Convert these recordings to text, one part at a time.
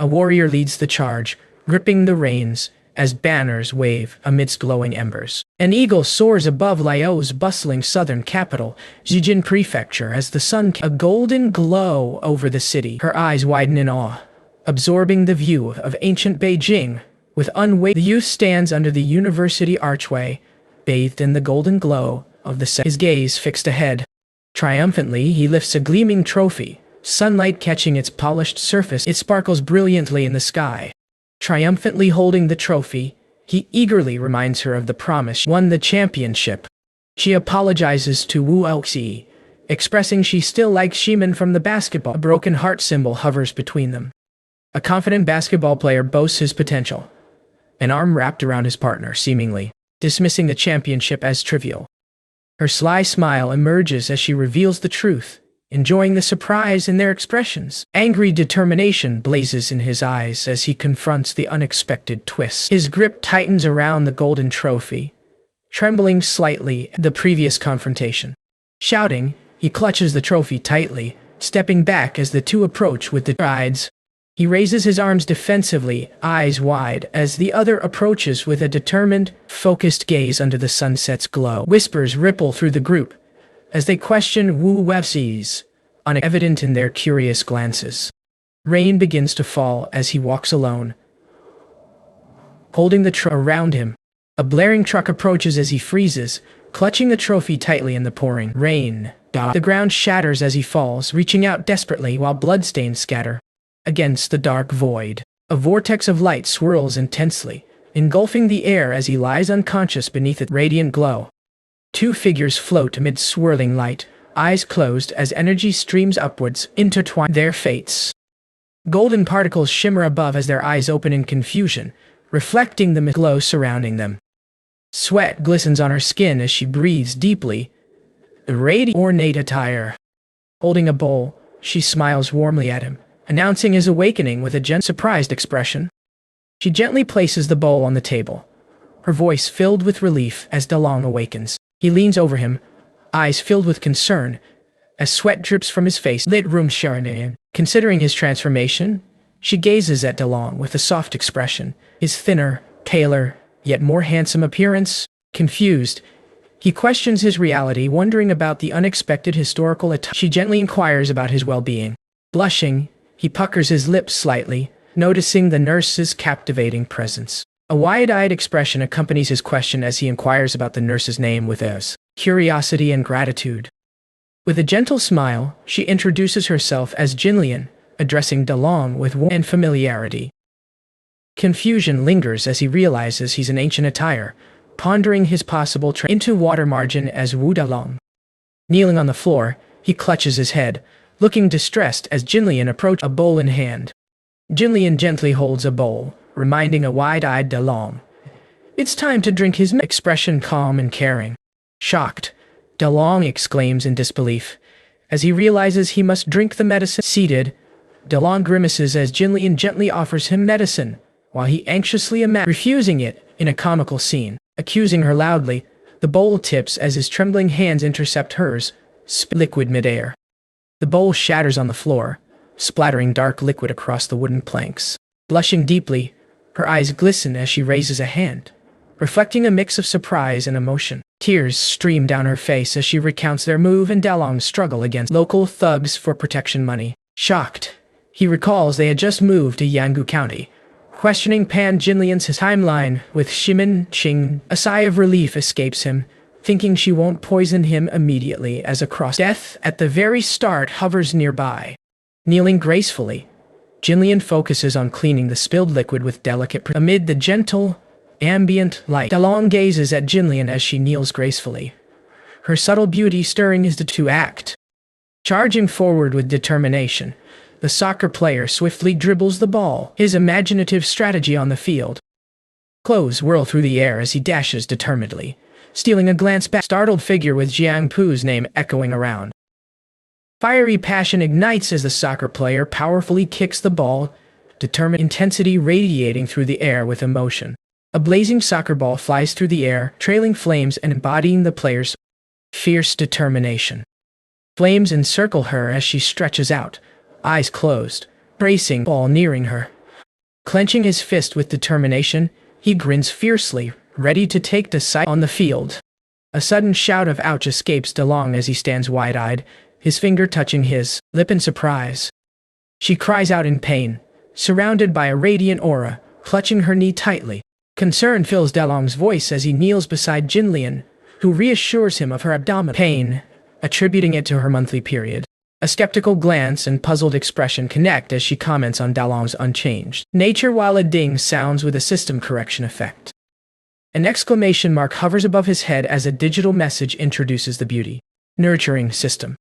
A warrior leads the charge, gripping the reins as banners wave amidst glowing embers. An eagle soars above Lao's bustling southern capital, Jijin Prefecture, as the sun casts a golden glow over the city. Her eyes widen in awe, absorbing the view of ancient Beijing. With unwavering, the youth stands under the university archway, bathed in the golden glow of the sun, his gaze fixed ahead. Triumphantly, he lifts a gleaming trophy, sunlight catching its polished surface. It sparkles brilliantly in the sky. Triumphantly holding the trophy, he eagerly reminds her of the promise she won the championship. She apologizes to Wu Elxi, expressing she still likes Shiman from the basketball. A broken heart symbol hovers between them. A confident basketball player boasts his potential, an arm wrapped around his partner, seemingly dismissing the championship as trivial. Her sly smile emerges as she reveals the truth, enjoying the surprise in their expressions. Angry determination blazes in his eyes as he confronts the unexpected twist. His grip tightens around the golden trophy, trembling slightly at the previous confrontation. Shouting, he clutches the trophy tightly, stepping back as the two approach with the strides. He raises his arms defensively, eyes wide, as the other approaches with a determined, focused gaze under the sunset's glow. Whispers ripple through the group as they question Wu Websi's, evident in their curious glances. Rain begins to fall as he walks alone, holding the trophy around him. A blaring truck approaches as he freezes, clutching the trophy tightly in the pouring rain. The ground shatters as he falls, reaching out desperately while bloodstains scatter against the dark void. A vortex of light swirls intensely, engulfing the air as he lies unconscious beneath its radiant glow. Two figures float amid swirling light, eyes closed as energy streams upwards, intertwine their fates. Golden particles shimmer above as their eyes open in confusion, reflecting the glow surrounding them. Sweat glistens on her skin as she breathes deeply. Radiant ornate attire. Holding a bowl, she smiles warmly at him, announcing his awakening with a surprised expression. She gently places the bowl on the table, her voice filled with relief as DeLong awakens. He leans over him, eyes filled with concern, as sweat drips from his face. Lit room shounen. Considering his transformation, she gazes at DeLong with a soft expression. His thinner, paler, yet more handsome appearance. Confused, he questions his reality, wondering about the unexpected historical attack. She gently inquires about his well-being. Blushing, he puckers his lips slightly, noticing the nurse's captivating presence. A wide-eyed expression accompanies his question as he inquires about the nurse's name with curiosity and gratitude. With a gentle smile, she introduces herself as Jinlian, addressing DeLong with warmth and familiarity. Confusion lingers as he realizes he's in ancient attire, pondering his possible into water margin as Wu DeLong. Kneeling on the floor, he clutches his head, looking distressed as Jinlian approaches, a bowl in hand. Jinlian gently holds a bowl, reminding a wide-eyed DeLong, "It's time to drink." His expression calm and caring. Shocked, DeLong exclaims in disbelief, as he realizes he must drink the medicine. Seated, DeLong grimaces as Jinlian gently offers him medicine, while he anxiously refusing it in a comical scene. Accusing her loudly, the bowl tips as his trembling hands intercept hers, liquid midair. The bowl shatters on the floor, splattering dark liquid across the wooden planks. Blushing deeply, her eyes glisten as she raises a hand, reflecting a mix of surprise and emotion. Tears stream down her face as she recounts their move and DeLong's struggle against local thugs for protection money. Shocked, he recalls they had just moved to Yanggu County, questioning Jinlian's timeline with Shimin Qing. A sigh of relief escapes him, thinking she won't poison him immediately as death at the very start hovers nearby. Kneeling gracefully, Jinlian focuses on cleaning the spilled liquid with delicate amid the gentle, ambient light. DeLong gazes at Jinlian as she kneels gracefully, her subtle beauty stirring his to act. Charging forward with determination, the soccer player swiftly dribbles the ball, his imaginative strategy on the field. Clothes whirl through the air as he dashes determinedly, stealing a glance back. Startled figure with Jiang Pu's name echoing around. Fiery passion ignites as the soccer player powerfully kicks the ball, determined intensity radiating through the air with emotion. A blazing soccer ball flies through the air, trailing flames and embodying the player's fierce determination. Flames encircle her as she stretches out, eyes closed, bracing ball nearing her. Clenching his fist with determination, he grins fiercely, ready to take decisive on the field. A sudden shout of ouch escapes DeLong as he stands wide-eyed, his finger touching his lip in surprise. She cries out in pain, surrounded by a radiant aura, clutching her knee tightly. Concern fills DeLong's voice as he kneels beside Jinlian, who reassures him of her abdominal pain, attributing it to her monthly period. A skeptical glance and puzzled expression connect as she comments on DeLong's unchanged nature while a ding sounds with a system correction effect. An exclamation mark hovers above his head as a digital message introduces the beauty nurturing system.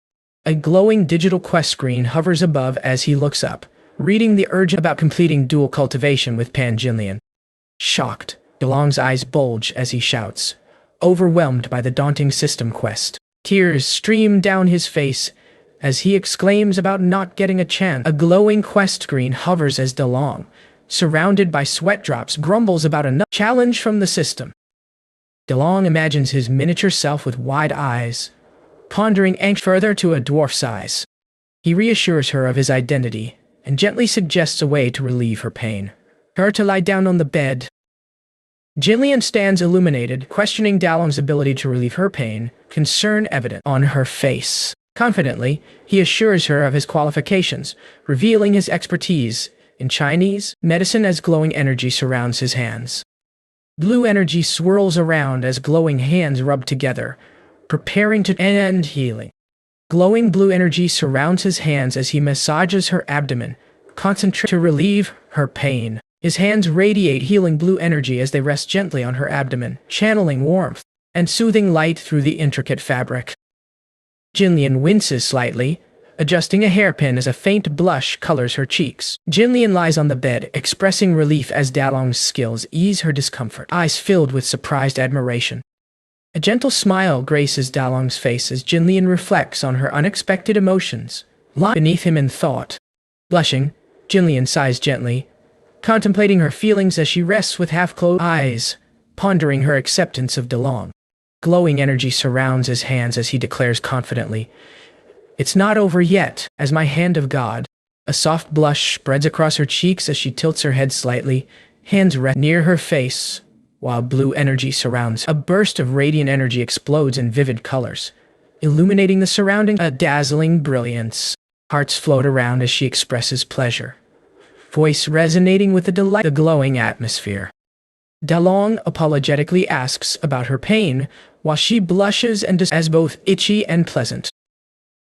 A glowing digital quest screen hovers above as he looks up, reading the urge about completing dual cultivation with Pan Jinlian. Shocked, DeLong's eyes bulge as he shouts, overwhelmed by the daunting system quest. Tears stream down his face as he exclaims about not getting a chance. A glowing quest screen hovers as DeLong, surrounded by sweat drops, grumbles about a challenge from the system. DeLong imagines his miniature self with wide eyes, pondering further to a dwarf size. He reassures her of his identity and gently suggests a way to relieve her pain. Her to lie down on the bed. Jinlian stands illuminated, questioning DeLong's ability to relieve her pain, concern evident on her face. Confidently, he assures her of his qualifications, revealing his expertise in Chinese medicine as glowing energy surrounds his hands. Blue energy swirls around as glowing hands rub together, preparing to end healing. Glowing blue energy surrounds his hands as he massages her abdomen, concentrating to relieve her pain. His hands radiate healing blue energy as they rest gently on her abdomen, channeling warmth and soothing light through the intricate fabric. Jinlian winces slightly, adjusting a hairpin as a faint blush colors her cheeks. Jinlian lies on the bed, expressing relief as DeLong's skills ease her discomfort, eyes filled with surprised admiration. A gentle smile graces DeLong's face as Jinlian reflects on her unexpected emotions, lying beneath him in thought. Blushing, Jinlian sighs gently, contemplating her feelings as she rests with half-closed eyes, pondering her acceptance of DeLong. Glowing energy surrounds his hands as he declares confidently, "It's not over yet, as my hand of God." A soft blush spreads across her cheeks as she tilts her head slightly, hands rest near her face, while blue energy surrounds. A burst of radiant energy explodes in vivid colors, illuminating the surrounding a dazzling brilliance. Hearts float around as she expresses pleasure, voice resonating with the glowing atmosphere. DeLong apologetically asks about her pain, while she blushes and as both itchy and pleasant.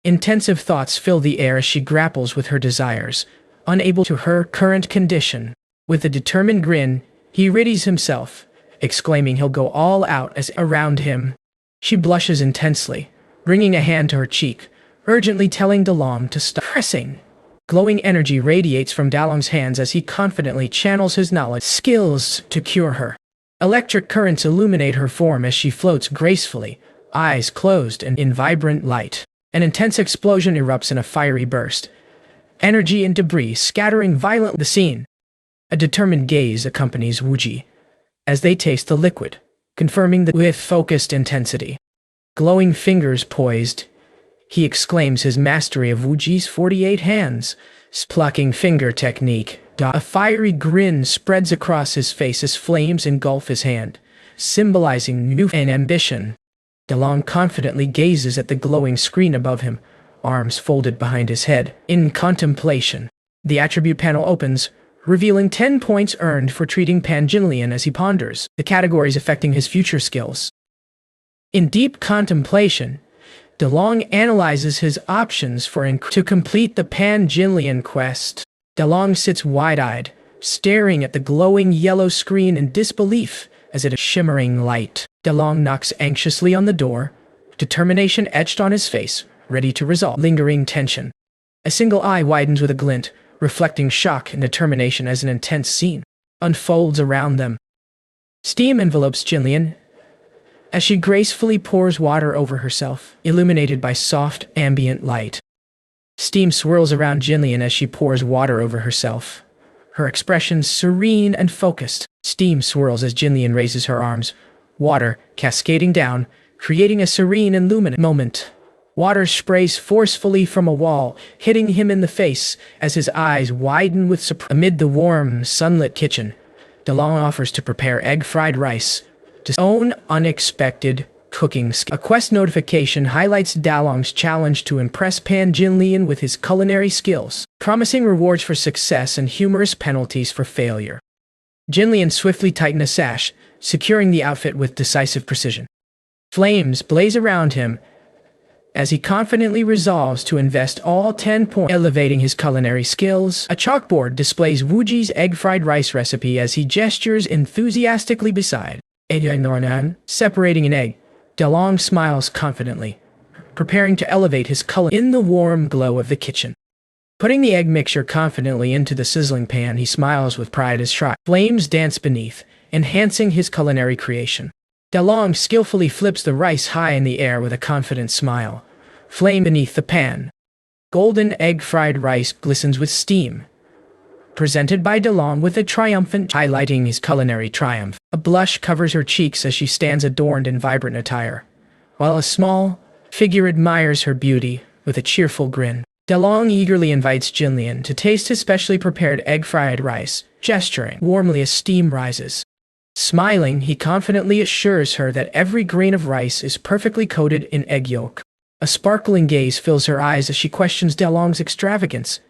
Intensive thoughts fill the air as she grapples with her desires, unable to her current condition. With a determined grin, he readies himself, exclaiming he'll go all out as around him. She blushes intensely, bringing a hand to her cheek, urgently telling DeLong to stop pressing. Glowing energy radiates from DeLong's hands as he confidently channels his knowledge skills to cure her. Electric currents illuminate her form as she floats gracefully, eyes closed and in vibrant light. An intense explosion erupts in a fiery burst, energy and debris scattering violently the scene. A determined gaze accompanies Wuji as they taste the liquid, confirming that with focused intensity. Glowing fingers poised, he exclaims his mastery of Wuji's 48 hands, plucking finger technique. A fiery grin spreads across his face as flames engulf his hand, symbolizing youth and ambition. DeLong confidently gazes at the glowing screen above him, arms folded behind his head, in contemplation. The attribute panel opens, revealing 10 points earned for treating Pan Jinlian as he ponders the categories affecting his future skills. In deep contemplation, DeLong analyzes his options to complete the Pan Jinlian quest. DeLong sits wide-eyed, staring at the glowing yellow screen in disbelief as it is shimmering light. DeLong knocks anxiously on the door, determination etched on his face, ready to resolve lingering tension. A single eye widens with a glint, reflecting shock and determination as an intense scene unfolds around them. Steam envelopes Jinlian as she gracefully pours water over herself, illuminated by soft, ambient light. Steam swirls around Jinlian as she pours water over herself, her expression serene and focused. Steam swirls as Jinlian raises her arms, water cascading down, creating a serene and luminous moment. Water sprays forcefully from a wall, hitting him in the face as his eyes widen with surprise. Amid the warm, sunlit kitchen, DeLong offers to prepare egg-fried rice to his own unexpected cooking skill. A quest notification highlights Dalong's challenge to impress Pan Jinlian with his culinary skills, promising rewards for success and humorous penalties for failure. Jinlian swiftly tightened a sash, securing the outfit with decisive precision. Flames blaze around him as he confidently resolves to invest all 10 points, elevating his culinary skills. A chalkboard displays Wuji's egg-fried rice recipe as he gestures enthusiastically beside it. Separating an egg, DeLong smiles confidently, preparing to elevate his color in the warm glow of the kitchen. Putting the egg mixture confidently into the sizzling pan, he smiles with pride as flames dance beneath, enhancing his culinary creation. DeLong skillfully flips the rice high in the air with a confident smile. Flame beneath the pan. Golden egg-fried rice glistens with steam, presented by DeLong with a triumphant, highlighting his culinary triumph. A blush covers her cheeks as she stands adorned in vibrant attire, while a small figure admires her beauty with a cheerful grin. DeLong eagerly invites Jinlian to taste his specially prepared egg-fried rice, gesturing warmly as steam rises. Smiling, he confidently assures her that every grain of rice is perfectly coated in egg yolk. A sparkling gaze fills her eyes as she questions DeLong's extravagance,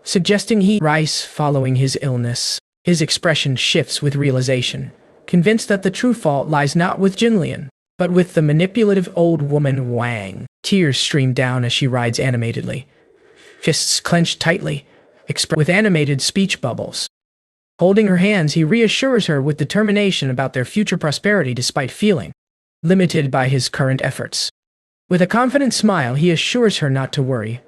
suggesting he rice following his illness. His expression shifts with realization, convinced that the true fault lies not with Jinlian, but with the manipulative old woman Wang. Tears stream down as she rides animatedly, fists clenched tightly, with animated speech bubbles. Holding her hands, he reassures her with determination about their future prosperity despite feeling limited by his current efforts. With a confident smile, he assures her not to worry,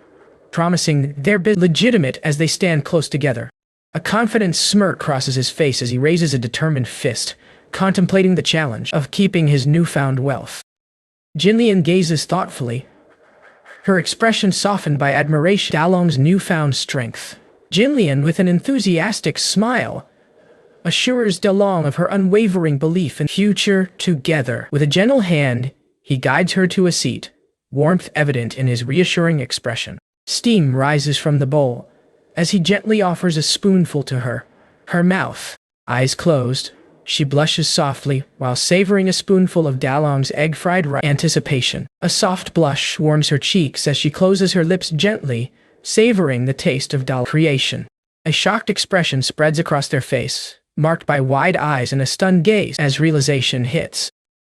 promising they're legitimate as they stand close together. A confident smirk crosses his face as he raises a determined fist, contemplating the challenge of keeping his newfound wealth. Jinlian gazes thoughtfully, her expression softened by admiration at DeLong's newfound strength. Jinlian, with an enthusiastic smile, assures DeLong of her unwavering belief in future together. With a gentle hand, he guides her to a seat, warmth evident in his reassuring expression. Steam rises from the bowl as he gently offers a spoonful to her. Her mouth, eyes closed, she blushes softly while savoring a spoonful of DeLong's egg-fried rice. Anticipation. A soft blush warms her cheeks as she closes her lips gently, savoring the taste of DeLong's creation. A shocked expression spreads across their face, marked by wide eyes and a stunned gaze as realization hits.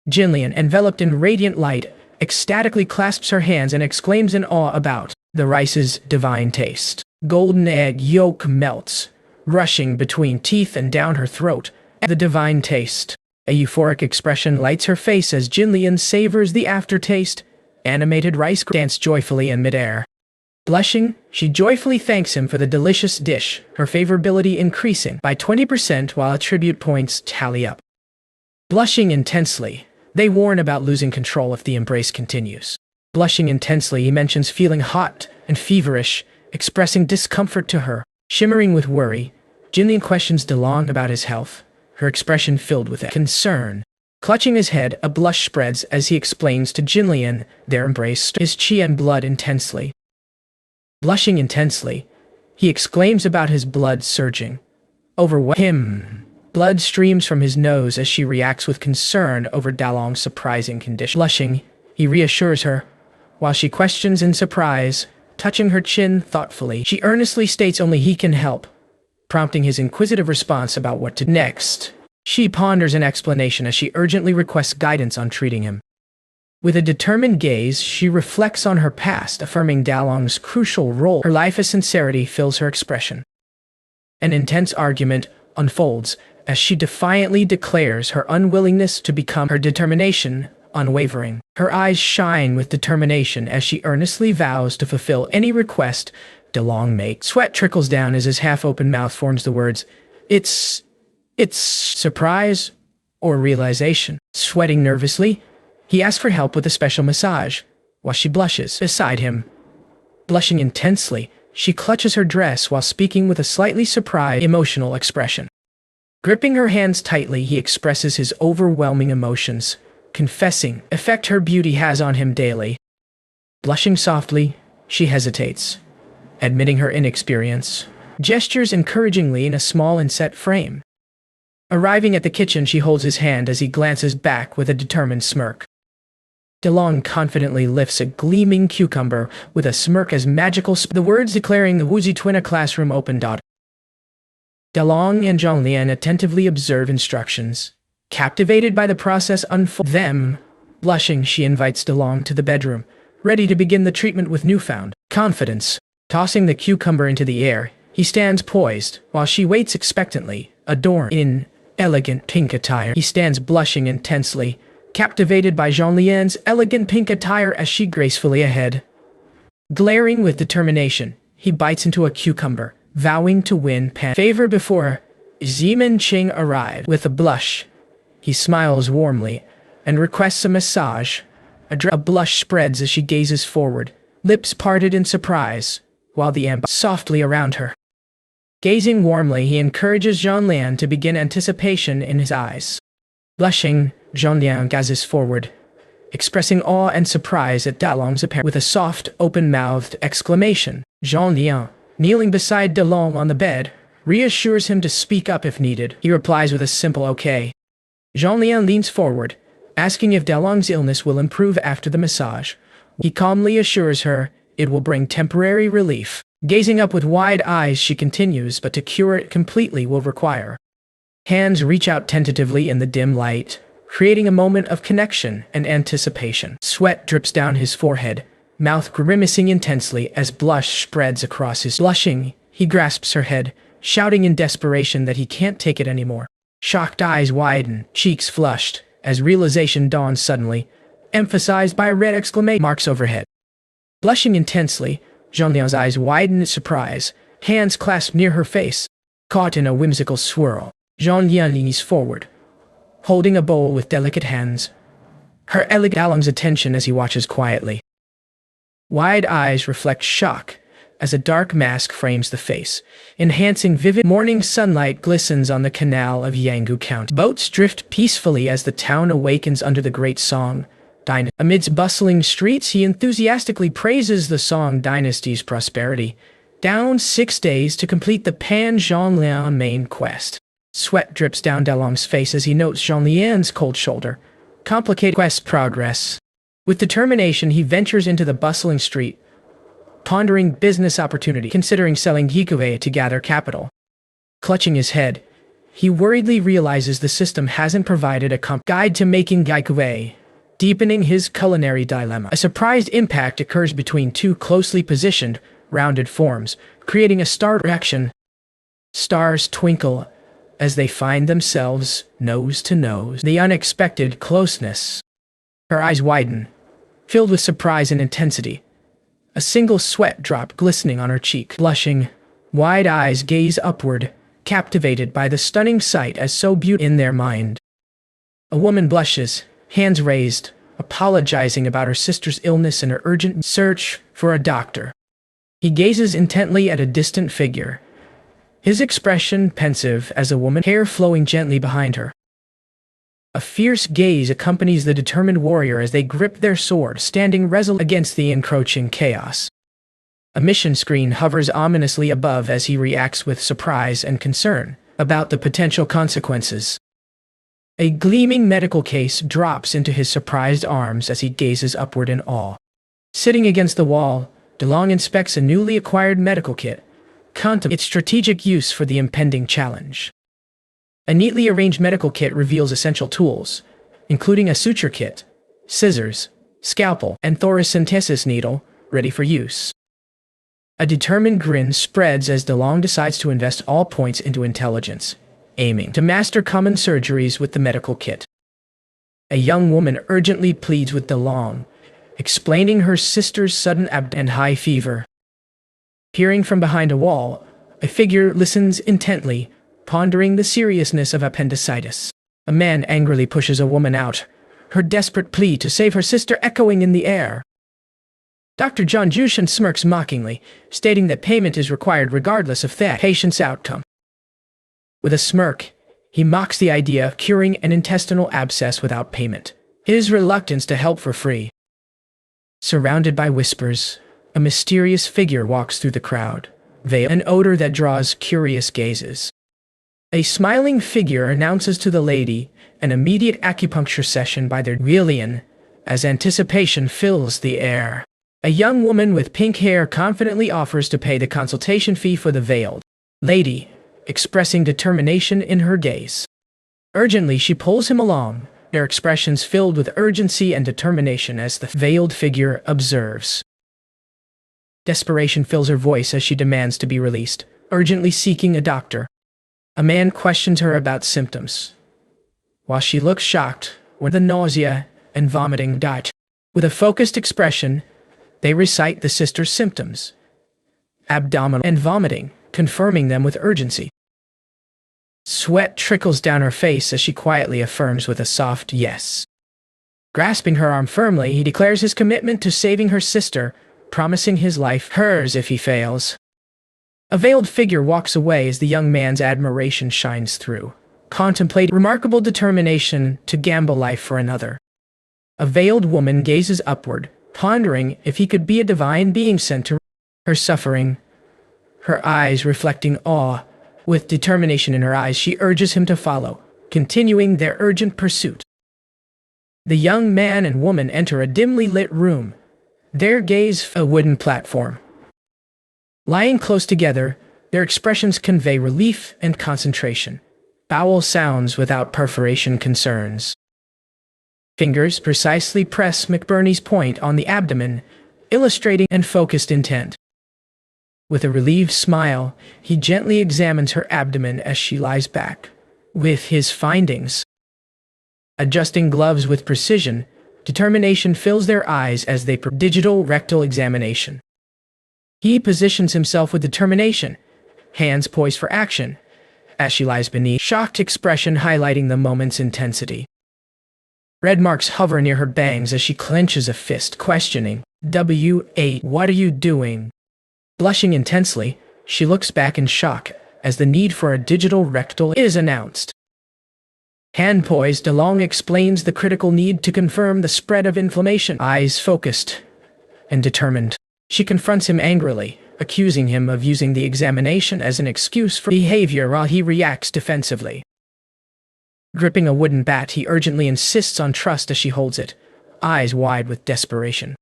Jinlian, enveloped in radiant light, ecstatically clasps her hands and exclaims in awe about the rice's divine taste. Golden egg yolk melts, rushing between teeth and down her throat. The divine taste. A euphoric expression lights her face as Jinlian savors the aftertaste. Animated rice dance joyfully in midair. Blushing, she joyfully thanks him for the delicious dish, her favorability increasing by 20% while attribute points tally up. Blushing intensely, they warn about losing control if the embrace continues. Blushing intensely, he mentions feeling hot and feverish, expressing discomfort to her. Shimmering with worry, Jinlian questions DeLong about his health, her expression filled with concern. Clutching his head, a blush spreads as he explains to Jinlian their embrace, his chi and blood intensely. Blushing intensely, he exclaims about his blood surging. Overwhelmed him. Blood streams from his nose as she reacts with concern over DeLong's surprising condition. Blushing, he reassures her, while she questions in surprise, touching her chin thoughtfully. She earnestly states only he can help, prompting his inquisitive response about what to do next. She ponders an explanation as she urgently requests guidance on treating him. With a determined gaze, she reflects on her past, affirming DeLong's crucial role. Her life of sincerity fills her expression. An intense argument unfolds as she defiantly declares her unwillingness to become, her determination unwavering. Her eyes shine with determination as she earnestly vows to fulfill any request DeLong makes. Sweat trickles down as his half-open mouth forms the words, It's surprise or realization. Sweating nervously, he asks for help with a special massage, while she blushes beside him. Blushing intensely, she clutches her dress while speaking with a slightly surprised, emotional expression. Gripping her hands tightly, he expresses his overwhelming emotions, confessing the effect her beauty has on him daily. Blushing softly, she hesitates, admitting her inexperience, gestures encouragingly in a small and set frame. Arriving at the kitchen, she holds his hand as he glances back with a determined smirk. DeLong confidently lifts a gleaming cucumber with a smirk as magical the words declaring the woozy twin classroom open. DeLong and Zhonglian attentively observe instructions, captivated by the process them. Blushing, she invites DeLong to the bedroom, ready to begin the treatment with newfound confidence. Tossing the cucumber into the air, he stands poised, while she waits expectantly, adorned in elegant pink attire. He stands blushing intensely, captivated by Zhonglian's elegant pink attire as she gracefully ahead. Glaring with determination, he bites into a cucumber, vowing to win favor before Zeman Ching arrives. With a blush, he smiles warmly and requests a massage. A blush spreads as she gazes forward, lips parted in surprise, while the amber softly around her. Gazing warmly, he encourages Zhonglian to begin, anticipation in his eyes. Blushing, Zhonglian gazes forward, expressing awe and surprise at DeLong's appearance. With a soft, open-mouthed exclamation, Zhonglian, kneeling beside DeLong on the bed, reassures him to speak up if needed. He replies with a simple okay. Zhonglian leans forward, asking if DeLong's illness will improve after the massage. He calmly assures her it will bring temporary relief. Gazing up with wide eyes, she continues, but to cure it completely will require. Hands reach out tentatively in the dim light, creating a moment of connection and anticipation. Sweat drips down his forehead, mouth grimacing intensely as blush spreads across his. Blushing, he grasps her head, shouting in desperation that he can't take it anymore. Shocked eyes widen, cheeks flushed, as realization dawns suddenly, emphasized by red exclamation marks overhead. Blushing intensely, Zhonglian's eyes widen in surprise, hands clasped near her face. Caught in a whimsical swirl, Zhonglian leans forward, holding a bowl with delicate hands. Her elegant DeLong's attention as he watches quietly. Wide eyes reflect shock as a dark mask frames the face, enhancing vivid. Morning sunlight glistens on the canal of Yanggu County. Boats drift peacefully as the town awakens under the great song. Amidst bustling streets, he enthusiastically praises the Song Dynasty's prosperity. Down 6 days to complete the Zhonglian main quest. Sweat drips down DeLong's face as he notes Zhonglian's cold shoulder. Complicated quest progress. With determination, he ventures into the bustling street, pondering business opportunity, considering selling Gikue to gather capital. Clutching his head, he worriedly realizes the system hasn't provided a guide to making Gikue, deepening his culinary dilemma. A surprised impact occurs between two closely positioned, rounded forms, creating a star reaction. Stars twinkle as they find themselves nose to nose. The unexpected closeness. Her eyes widen, filled with surprise and intensity. A single sweat drop glistening on her cheek. Blushing, wide eyes gaze upward, captivated by the stunning sight as so beautiful in their mind. A woman blushes, hands raised, apologizing about her sister's illness and her urgent search for a doctor. He gazes intently at a distant figure, his expression pensive as a woman, hair flowing gently behind her. A fierce gaze accompanies the determined warrior as they grip their sword, standing resolute against the encroaching chaos. A mission screen hovers ominously above as he reacts with surprise and concern about the potential consequences. A gleaming medical case drops into his surprised arms as he gazes upward in awe. Sitting against the wall, DeLong inspects a newly acquired medical kit, contemplating its strategic use for the impending challenge. A neatly arranged medical kit reveals essential tools, including a suture kit, scissors, scalpel, and thoracentesis needle, ready for use. A determined grin spreads as DeLong decides to invest all points into intelligence, aiming to master common surgeries with the medical kit. A young woman urgently pleads with DeLong, explaining her sister's sudden and high fever. Peering from behind a wall, a figure listens intently, pondering the seriousness of appendicitis. A man angrily pushes a woman out, her desperate plea to save her sister echoing in the air. Dr. John Jushin smirks mockingly, stating that payment is required regardless of the patient's outcome. With a smirk, he mocks the idea of curing an intestinal abscess without payment, his reluctance to help for free. Surrounded by whispers, a mysterious figure walks through the crowd, veiled an odor that draws curious gazes. A smiling figure announces to the lady an immediate acupuncture session by their Realian, as anticipation fills the air. A young woman with pink hair confidently offers to pay the consultation fee for the veiled lady, expressing determination in her gaze. Urgently, she pulls him along, their expressions filled with urgency and determination as the veiled figure observes. Desperation fills her voice as she demands to be released, urgently seeking a doctor. A man questions her about symptoms, while she looks shocked when the nausea and vomiting die. With a focused expression, they recite the sister's symptoms, abdominal and vomiting, confirming them with urgency. Sweat trickles down her face as she quietly affirms with a soft yes. Grasping her arm firmly, he declares his commitment to saving her sister, promising his life hers if he fails. A veiled figure walks away as the young man's admiration shines through, contemplating remarkable determination to gamble life for another. A veiled woman gazes upward, pondering if he could be a divine being sent to her suffering, her eyes reflecting awe. With determination in her eyes, she urges him to follow, continuing their urgent pursuit. The young man and woman enter a dimly lit room, their gaze a wooden platform. Lying close together, their expressions convey relief and concentration. Bowel sounds without perforation concerns. Fingers precisely press McBurney's point on the abdomen, illustrating and focused intent. With a relieved smile, he gently examines her abdomen as she lies back, with his findings. Adjusting gloves with precision, determination fills their eyes as they perform digital rectal examination. He positions himself with determination, hands poised for action, as she lies beneath, shocked expression highlighting the moment's intensity. Red marks hover near her bangs as she clenches a fist, questioning, "W8, what are you doing?" Blushing intensely, she looks back in shock as the need for a digital rectal is announced. Hand poised, DeLong explains the critical need to confirm the spread of inflammation. Eyes focused and determined, she confronts him angrily, accusing him of using the examination as an excuse for behavior while he reacts defensively. Gripping a wooden bat, he urgently insists on trust as she holds it, eyes wide with desperation.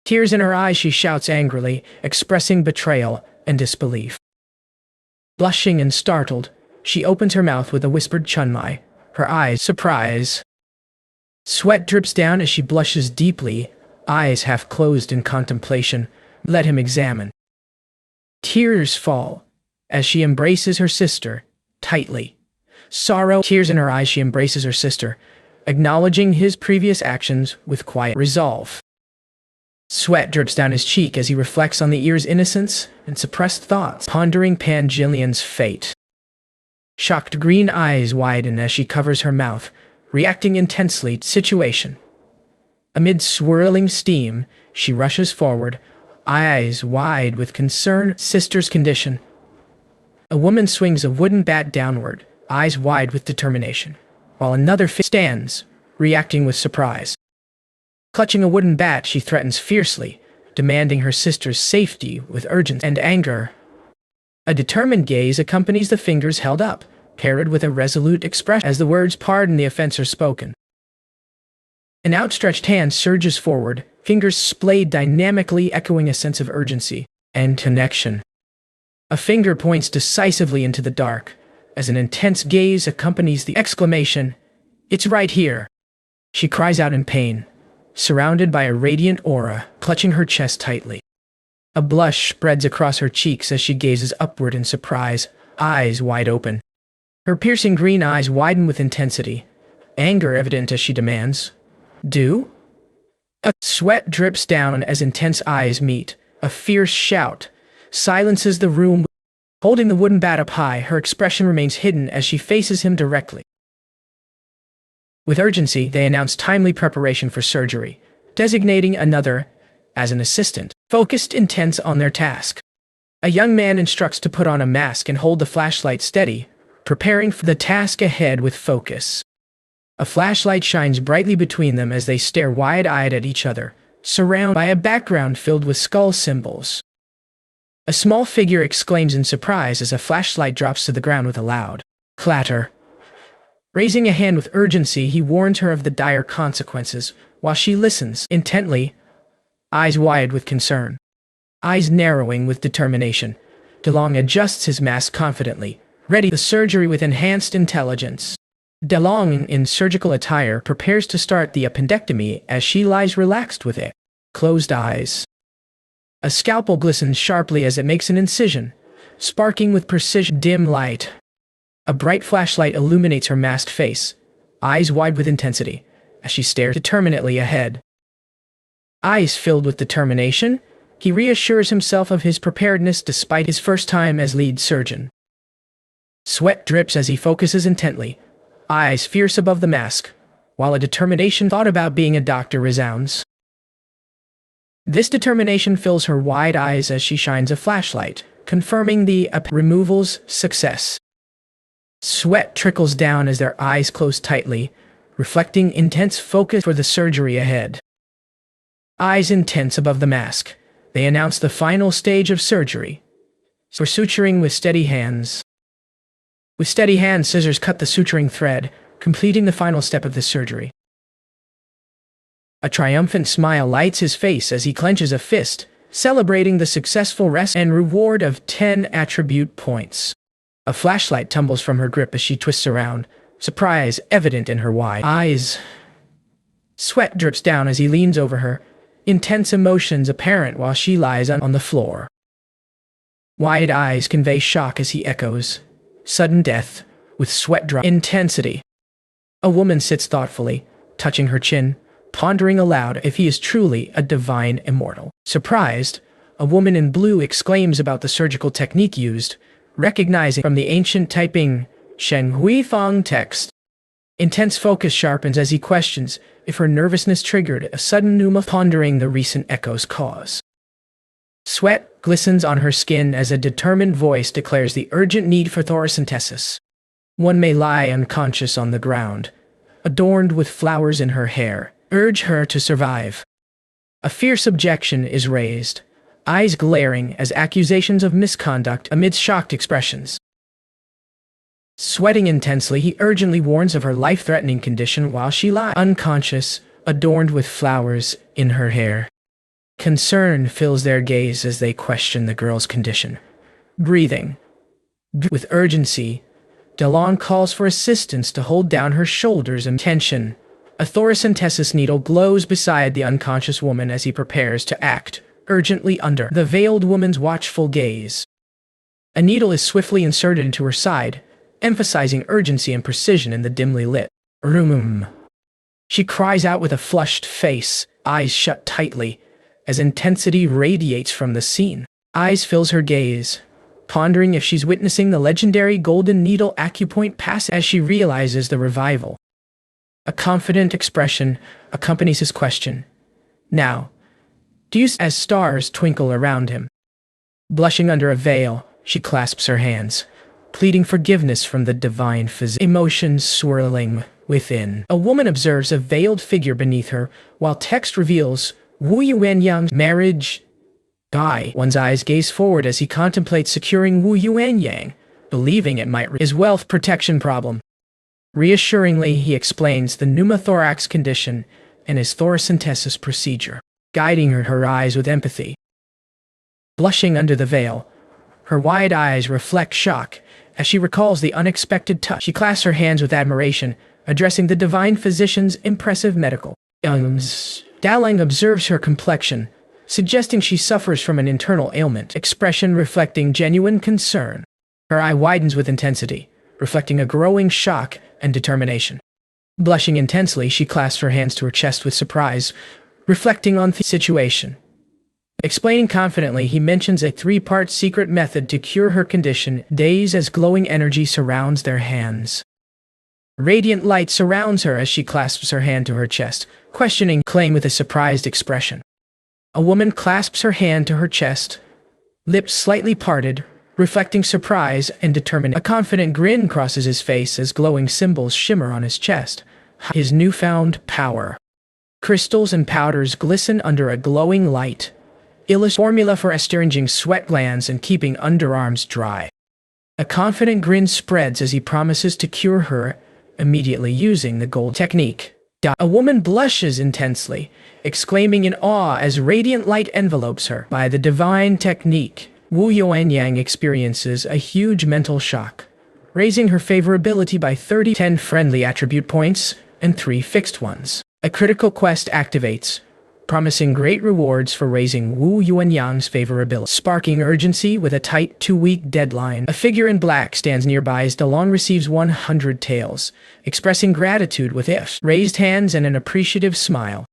Tears in her eyes, she shouts angrily, expressing betrayal and disbelief. Blushing and startled, she opens her mouth with a whispered chunmai, her eyes surprise. Sweat drips down as she blushes deeply, eyes half closed in contemplation. Let him examine. Tears fall as she embraces her sister tightly. Sorrow, tears in her eyes, she embraces her sister, acknowledging his previous actions with quiet resolve. Sweat drips down his cheek as he reflects on the ear's innocence and suppressed thoughts, pondering Pangilian's fate. Shocked green eyes widen as she covers her mouth, reacting intensely to the situation. Amid swirling steam, she rushes forward, eyes wide with concern, sister's condition. A woman swings a wooden bat downward, eyes wide with determination, while another stands, reacting with surprise. Clutching a wooden bat, she threatens fiercely, demanding her sister's safety with urgency and anger. A determined gaze accompanies the fingers held up, paired with a resolute expression as the words "pardon the offense" are spoken. An outstretched hand surges forward, fingers splayed dynamically, echoing a sense of urgency and connection. A finger points decisively into the dark, as an intense gaze accompanies the exclamation, "It's right here!" She cries out in pain, surrounded by a radiant aura, clutching her chest tightly. A blush spreads across her cheeks as she gazes upward in surprise, eyes wide open. Her piercing green eyes widen with intensity, anger evident as she demands, "Do?" A sweat drips down as intense eyes meet. A fierce shout silences the room. Holding the wooden bat up high, her expression remains hidden as she faces him directly. With urgency, they announce timely preparation for surgery, designating another as an assistant, focused intense on their task. A young man instructs to put on a mask and hold the flashlight steady, preparing for the task ahead with focus. A flashlight shines brightly between them as they stare wide-eyed at each other, surrounded by a background filled with skull symbols. A small figure exclaims in surprise as a flashlight drops to the ground with a loud clatter. Raising a hand with urgency, he warns her of the dire consequences, while she listens intently, eyes wide with concern, eyes narrowing with determination. DeLong adjusts his mask confidently, ready for the surgery with enhanced intelligence. DeLong, in surgical attire, prepares to start the appendectomy as she lies relaxed with it, closed eyes. A scalpel glistens sharply as it makes an incision, sparking with precision. Dim light. A bright flashlight illuminates her masked face, eyes wide with intensity, as she stares determinedly ahead. Eyes filled with determination, he reassures himself of his preparedness despite his first time as lead surgeon. Sweat drips as he focuses intently, eyes fierce above the mask, while a determination thought about being a doctor resounds. This determination fills her wide eyes as she shines a flashlight, confirming the removal's success. Sweat trickles down as their eyes close tightly, reflecting intense focus for the surgery ahead. Eyes intense above the mask, they announce the final stage of surgery. For suturing with steady hands. With steady hands, scissors cut the suturing thread, completing the final step of the surgery. A triumphant smile lights his face as he clenches a fist, celebrating the successful rest and reward of 10 attribute points. A flashlight tumbles from her grip as she twists around, surprise evident in her wide eyes. Sweat drips down as he leans over her, intense emotions apparent while she lies on the floor. Wide eyes convey shock as he echoes, sudden death, with sweat drop intensity. A woman sits thoughtfully, touching her chin, pondering aloud if he is truly a divine immortal. Surprised, a woman in blue exclaims about the surgical technique used, recognizing from the ancient typing Shen Hui Fong text. Intense focus sharpens as he questions if her nervousness triggered a sudden pneuma, pondering the recent echo's cause. Sweat glistens on her skin as a determined voice declares the urgent need for thoracentesis. One may lie unconscious on the ground, adorned with flowers in her hair, urge her to survive. A fierce objection is raised, eyes glaring as accusations of misconduct amidst shocked expressions. Sweating intensely, he urgently warns of her life-threatening condition while she lies unconscious, adorned with flowers in her hair. Concern fills their gaze as they question the girl's condition. Breathing. With urgency, DeLong calls for assistance to hold down her shoulders and tension. A thoracentesis needle glows beside the unconscious woman as he prepares to act, urgently under the veiled woman's watchful gaze. A needle is swiftly inserted into her side, emphasizing urgency and precision in the dimly lit room. She cries out with a flushed face, eyes shut tightly, as intensity radiates from the scene. Eyes fills her gaze, pondering if she's witnessing the legendary golden needle acupoint pass as she realizes the revival. A confident expression accompanies his question. Now, do you see as stars twinkle around him? Blushing under a veil, she clasps her hands, pleading forgiveness from the divine physician. Emotions swirling within. A woman observes a veiled figure beneath her, while text reveals Wu Yuanyang's marriage. One's eyes gaze forward as he contemplates securing Wu Yuanyang, believing it might his wealth protection problem. Reassuringly, he explains the pneumothorax condition and his thoracentesis procedure, guiding her eyes with empathy. Blushing under the veil, her wide eyes reflect shock as she recalls the unexpected touch. She clasps her hands with admiration, addressing the divine physician's impressive medical. Dalang observes her complexion, suggesting she suffers from an internal ailment, expression reflecting genuine concern. Her eye widens with intensity, reflecting a growing shock and determination. Blushing intensely, she clasps her hands to her chest with surprise, reflecting on the situation. Explaining confidently, he mentions a 3-part secret method to cure her condition, days as glowing energy surrounds their hands. Radiant light surrounds her as she clasps her hand to her chest, questioning claim with a surprised expression. A woman clasps her hand to her chest, lips slightly parted, reflecting surprise and determination. A confident grin crosses his face as glowing symbols shimmer on his chest. His newfound power. Crystals and powders glisten under a glowing light. Formula for astringing sweat glands and keeping underarms dry. A confident grin spreads as he promises to cure her, immediately using the gold technique. A woman blushes intensely, exclaiming in awe as radiant light envelopes her. By the divine technique, Wu Yuanyang experiences a huge mental shock, raising her favorability by 10 friendly attribute points and 3 fixed ones. A critical quest activates, promising great rewards for raising Wu Yuanyang's favorability, sparking urgency with a tight 2-week deadline. A figure in black stands nearby as DeLong receives 100 taels, expressing gratitude with raised hands and an appreciative smile.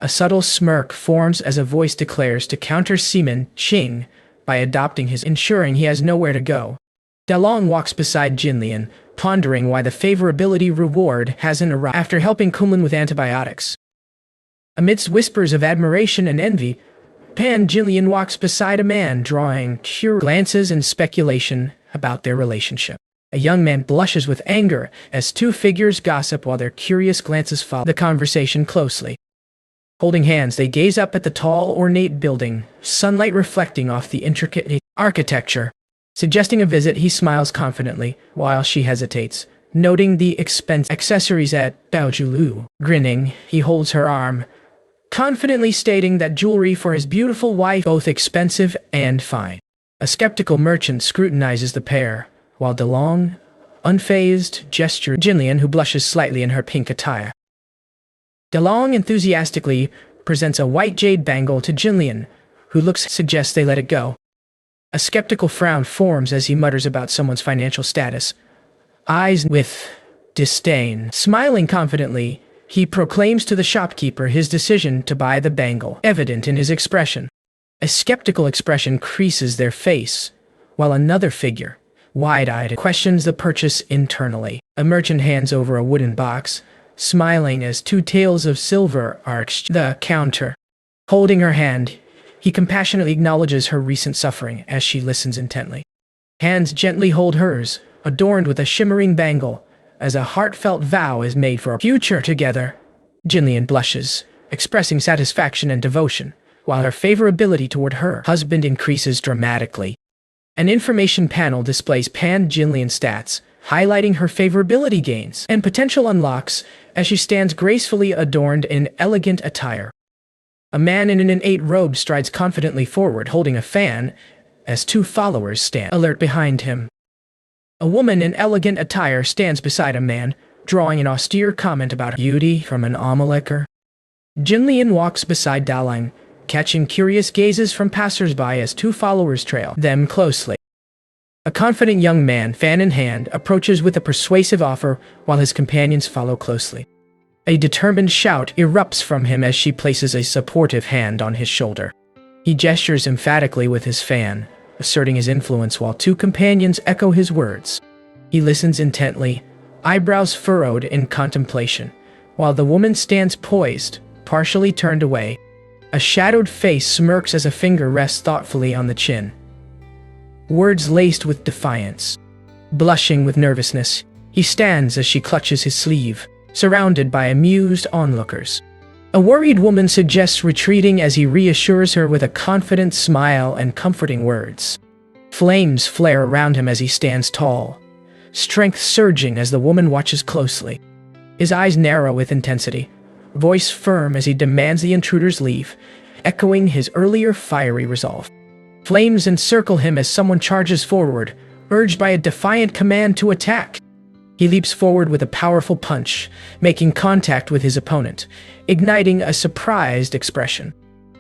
A subtle smirk forms as a voice declares to counter Seaman Ching by adopting his, ensuring he has nowhere to go. DeLong walks beside Jinlian, pondering why the favorability reward hasn't arrived after helping Kunlun with antibiotics. Amidst whispers of admiration and envy, Pan Jinlian walks beside a man drawing curious glances and speculation about their relationship. A young man blushes with anger as 2 figures gossip while their curious glances follow the conversation closely. Holding hands, they gaze up at the tall, ornate building, sunlight reflecting off the intricate architecture. Suggesting a visit, he smiles confidently, while she hesitates, noting the expensive accessories at Daojulu. Grinning, he holds her arm, confidently stating that jewelry for his beautiful wife both expensive and fine. A skeptical merchant scrutinizes the pair, while DeLong, unfazed, gestures Jinlian, who blushes slightly in her pink attire. DeLong enthusiastically presents a white jade bangle to Jinlian, who suggests they let it go. A skeptical frown forms as he mutters about someone's financial status, eyes with disdain. Smiling confidently, he proclaims to the shopkeeper his decision to buy the bangle, evident in his expression. A skeptical expression creases their face, while another figure, wide-eyed, questions the purchase internally. A merchant hands over a wooden box, smiling as 2 taels of silver are exchanged. The counter. Holding her hand, he compassionately acknowledges her recent suffering as she listens intently. Hands gently hold hers, adorned with a shimmering bangle, as a heartfelt vow is made for a future together. Jinlian blushes, expressing satisfaction and devotion, while her favorability toward her husband increases dramatically. An information panel displays Pan Jinlian's stats, highlighting her favorability gains and potential unlocks as she stands gracefully adorned in elegant attire. A man in an innate robe strides confidently forward, holding a fan, as 2 followers stand alert behind him. A woman in elegant attire stands beside a man, drawing an austere comment about beauty from an Amalekar. Jinlian walks beside Dalang, catching curious gazes from passers-by as 2 followers trail them closely. A confident young man, fan in hand, approaches with a persuasive offer while his companions follow closely. A determined shout erupts from him as she places a supportive hand on his shoulder. He gestures emphatically with his fan, asserting his influence while 2 companions echo his words. He listens intently, eyebrows furrowed in contemplation, while the woman stands poised, partially turned away. A shadowed face smirks as a finger rests thoughtfully on the chin. Words laced with defiance. Blushing with nervousness, he stands as she clutches his sleeve, surrounded by amused onlookers. A worried woman suggests retreating as he reassures her with a confident smile and comforting words. Flames flare around him as he stands tall, strength surging as the woman watches closely. His eyes narrow with intensity, voice firm as he demands the intruder's leave, echoing his earlier fiery resolve. Flames encircle him as someone charges forward, urged by a defiant command to attack. He leaps forward with a powerful punch, making contact with his opponent, igniting a surprised expression.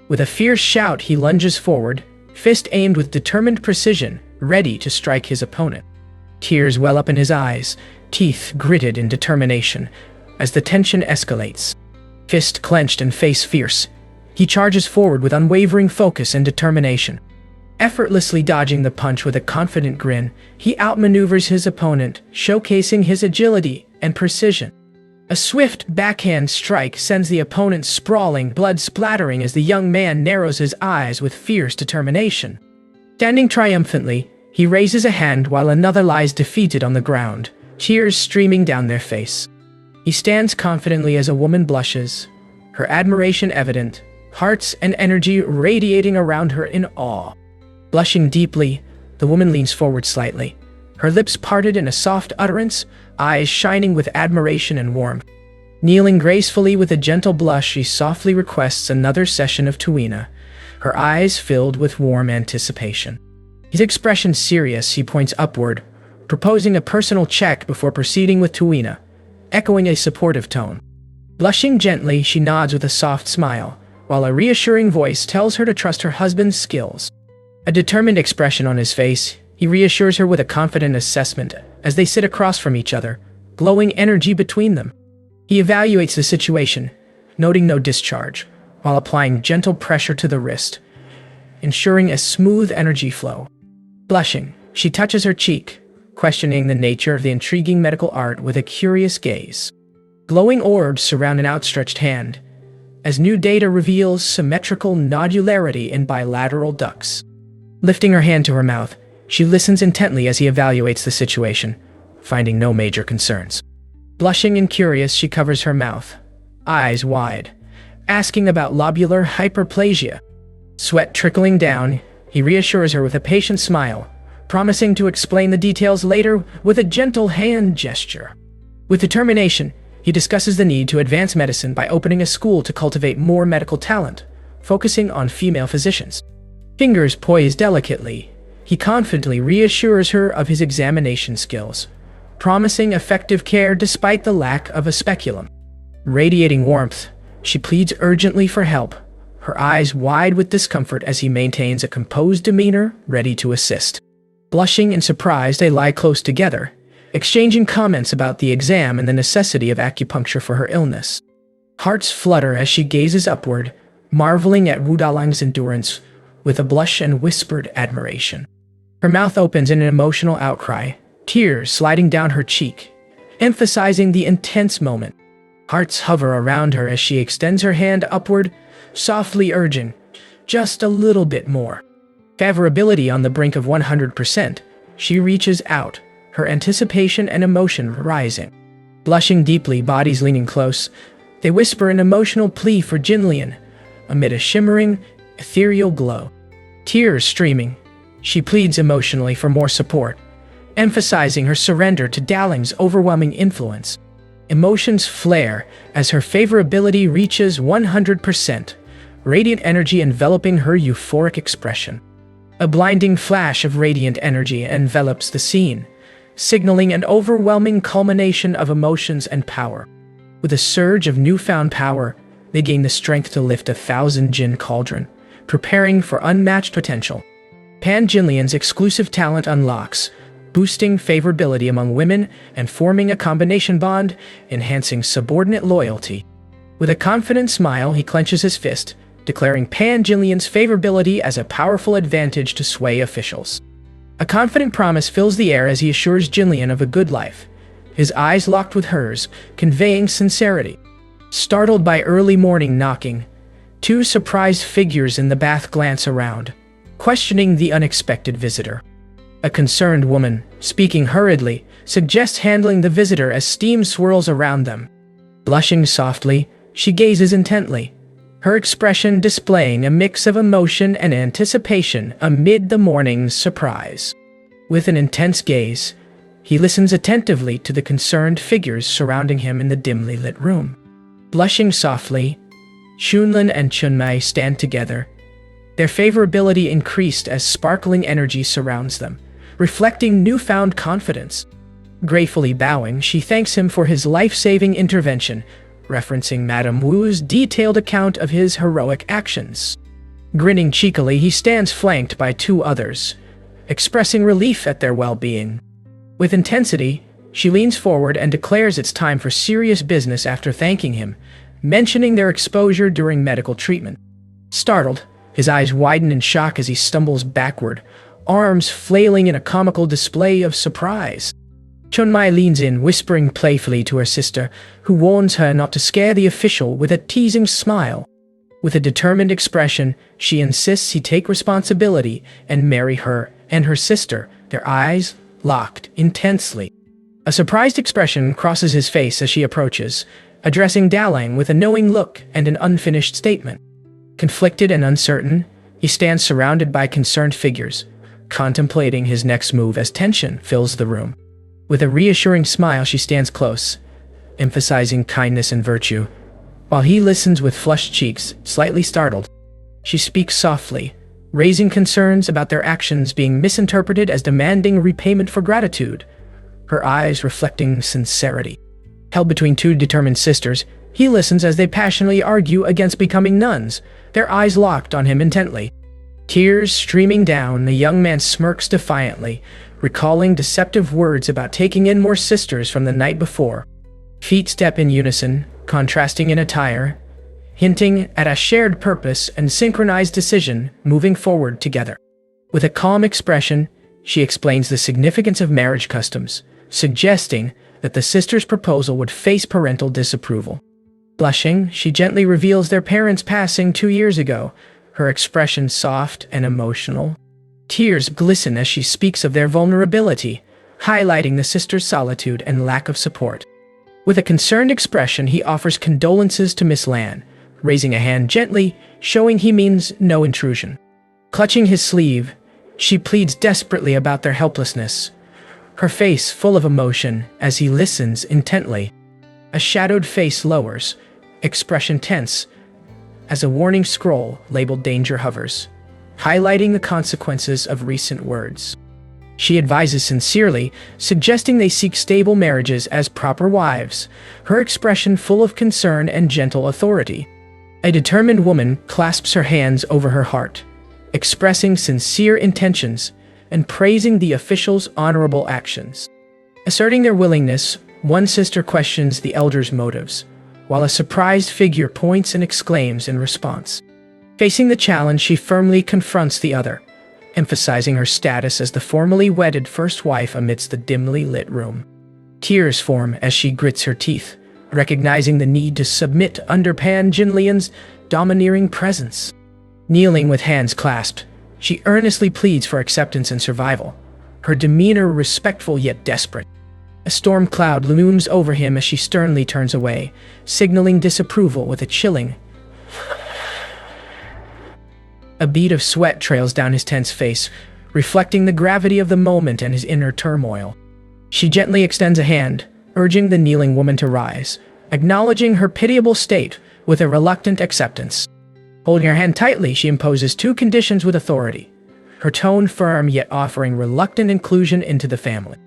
With a fierce shout, he lunges forward, fist aimed with determined precision, ready to strike his opponent. Tears well up in his eyes, teeth gritted in determination, as the tension escalates. Fist clenched and face fierce, he charges forward with unwavering focus and determination. Effortlessly dodging the punch with a confident grin, he outmaneuvers his opponent, showcasing his agility and precision. A swift backhand strike sends the opponent sprawling, blood splattering as the young man narrows his eyes with fierce determination. Standing triumphantly, he raises a hand while another lies defeated on the ground, tears streaming down their face. He stands confidently as a woman blushes, her admiration evident, hearts and energy radiating around her in awe. Blushing deeply, the woman leans forward slightly, her lips parted in a soft utterance, eyes shining with admiration and warmth. Kneeling gracefully with a gentle blush, she softly requests another session of Tuina, her eyes filled with warm anticipation. His expression serious, he points upward, proposing a personal check before proceeding with Tuina, echoing a supportive tone. Blushing gently, she nods with a soft smile, while a reassuring voice tells her to trust her husband's skills. A determined expression on his face, he reassures her with a confident assessment as they sit across from each other, glowing energy between them. He evaluates the situation, noting no discharge, while applying gentle pressure to the wrist, ensuring a smooth energy flow. Blushing, she touches her cheek, questioning the nature of the intriguing medical art with a curious gaze. Glowing orbs surround an outstretched hand, as new data reveals symmetrical nodularity in bilateral ducts. Lifting her hand to her mouth, she listens intently as he evaluates the situation, finding no major concerns. Blushing and curious, she covers her mouth, eyes wide, asking about lobular hyperplasia. Sweat trickling down, he reassures her with a patient smile, promising to explain the details later with a gentle hand gesture. With determination, he discusses the need to advance medicine by opening a school to cultivate more medical talent, focusing on female physicians. Fingers poised delicately, he confidently reassures her of his examination skills, promising effective care despite the lack of a speculum. Radiating warmth, she pleads urgently for help, her eyes wide with discomfort as he maintains a composed demeanor, ready to assist. Blushing and surprised, they lie close together, exchanging comments about the exam and the necessity of acupuncture for her illness. Hearts flutter as she gazes upward, marveling at Wudalang's endurance with a blush and whispered admiration. Her mouth opens in an emotional outcry, tears sliding down her cheek, emphasizing the intense moment. Hearts hover around her as she extends her hand upward, softly urging, just a little bit more. Favorability on the brink of 100%, she reaches out, her anticipation and emotion rising. Blushing deeply, bodies leaning close, they whisper an emotional plea for Jinlian, amid a shimmering, ethereal glow. Tears streaming, she pleads emotionally for more support, emphasizing her surrender to Daling's overwhelming influence. Emotions flare as her favorability reaches 100%, radiant energy enveloping her euphoric expression. A blinding flash of radiant energy envelops the scene, signaling an overwhelming culmination of emotions and power. With a surge of newfound power, they gain the strength to lift 1,000 Jin cauldron, preparing for unmatched potential. Pan Jinlian's exclusive talent unlocks, boosting favorability among women and forming a combination bond, enhancing subordinate loyalty. With a confident smile, he clenches his fist, declaring Pan Jinlian's favorability as a powerful advantage to sway officials. A confident promise fills the air as he assures Jinlian of a good life, his eyes locked with hers, conveying sincerity. Startled by early morning knocking, two surprised figures in the bath glance around, questioning the unexpected visitor. A concerned woman, speaking hurriedly, suggests handling the visitor as steam swirls around them. Blushing softly, she gazes intently, her expression displaying a mix of emotion and anticipation amid the morning's surprise. With an intense gaze, he listens attentively to the concerned figures surrounding him in the dimly lit room. Blushing softly, Shunlin and Chunmai stand together, their favorability increased as sparkling energy surrounds them, reflecting newfound confidence. Gratefully bowing, she thanks him for his life-saving intervention, referencing Madame Wu's detailed account of his heroic actions. Grinning cheekily, he stands flanked by two others, expressing relief at their well-being. With intensity, she leans forward and declares it's time for serious business after thanking him, mentioning their exposure during medical treatment. Startled, his eyes widen in shock as he stumbles backward, arms flailing in a comical display of surprise. Chunmai leans in, whispering playfully to her sister, who warns her not to scare the official with a teasing smile. With a determined expression, she insists he take responsibility and marry her and her sister, their eyes locked intensely. A surprised expression crosses his face as she approaches, addressing Dalang with a knowing look and an unfinished statement. Conflicted and uncertain, he stands surrounded by concerned figures, contemplating his next move as tension fills the room. With a reassuring smile, she stands close, emphasizing kindness and virtue, while he listens with flushed cheeks, slightly startled. She speaks softly, raising concerns about their actions being misinterpreted as demanding repayment for gratitude, her eyes reflecting sincerity. Held between two determined sisters, he listens as they passionately argue against becoming nuns, their eyes locked on him intently. Tears streaming down, the young man smirks defiantly, recalling deceptive words about taking in more sisters from the night before. Feet step in unison, contrasting in attire, hinting at a shared purpose and synchronized decision, moving forward together. With a calm expression, she explains the significance of marriage customs, suggesting that the sisters' proposal would face parental disapproval. Blushing, she gently reveals their parents' passing 2 years ago, her expression soft and emotional. Tears glisten as she speaks of their vulnerability, highlighting the sisters' solitude and lack of support. With a concerned expression, he offers condolences to Miss Lan, raising a hand gently, showing he means no intrusion. Clutching his sleeve, she pleads desperately about their helplessness, her face full of emotion as he listens intently. A shadowed face lowers, expression tense, as a warning scroll labeled danger hovers, highlighting the consequences of recent words. She advises sincerely, suggesting they seek stable marriages as proper wives, her expression full of concern and gentle authority. A determined woman clasps her hands over her heart, expressing sincere intentions and praising the officials' honorable actions. Asserting their willingness, one sister questions the elder's motives, while a surprised figure points and exclaims in response. Facing the challenge, she firmly confronts the other, emphasizing her status as the formally wedded first wife amidst the dimly lit room. Tears form as she grits her teeth, recognizing the need to submit under Pan Jinlian's domineering presence. Kneeling with hands clasped, she earnestly pleads for acceptance and survival, her demeanor respectful yet desperate. A storm cloud looms over him as she sternly turns away, signaling disapproval with a chilling. A bead of sweat trails down his tense face, reflecting the gravity of the moment and his inner turmoil. She gently extends a hand, urging the kneeling woman to rise, acknowledging her pitiable state with a reluctant acceptance. Holding her hand tightly, she imposes 2 conditions with authority, her tone firm yet offering reluctant inclusion into the family.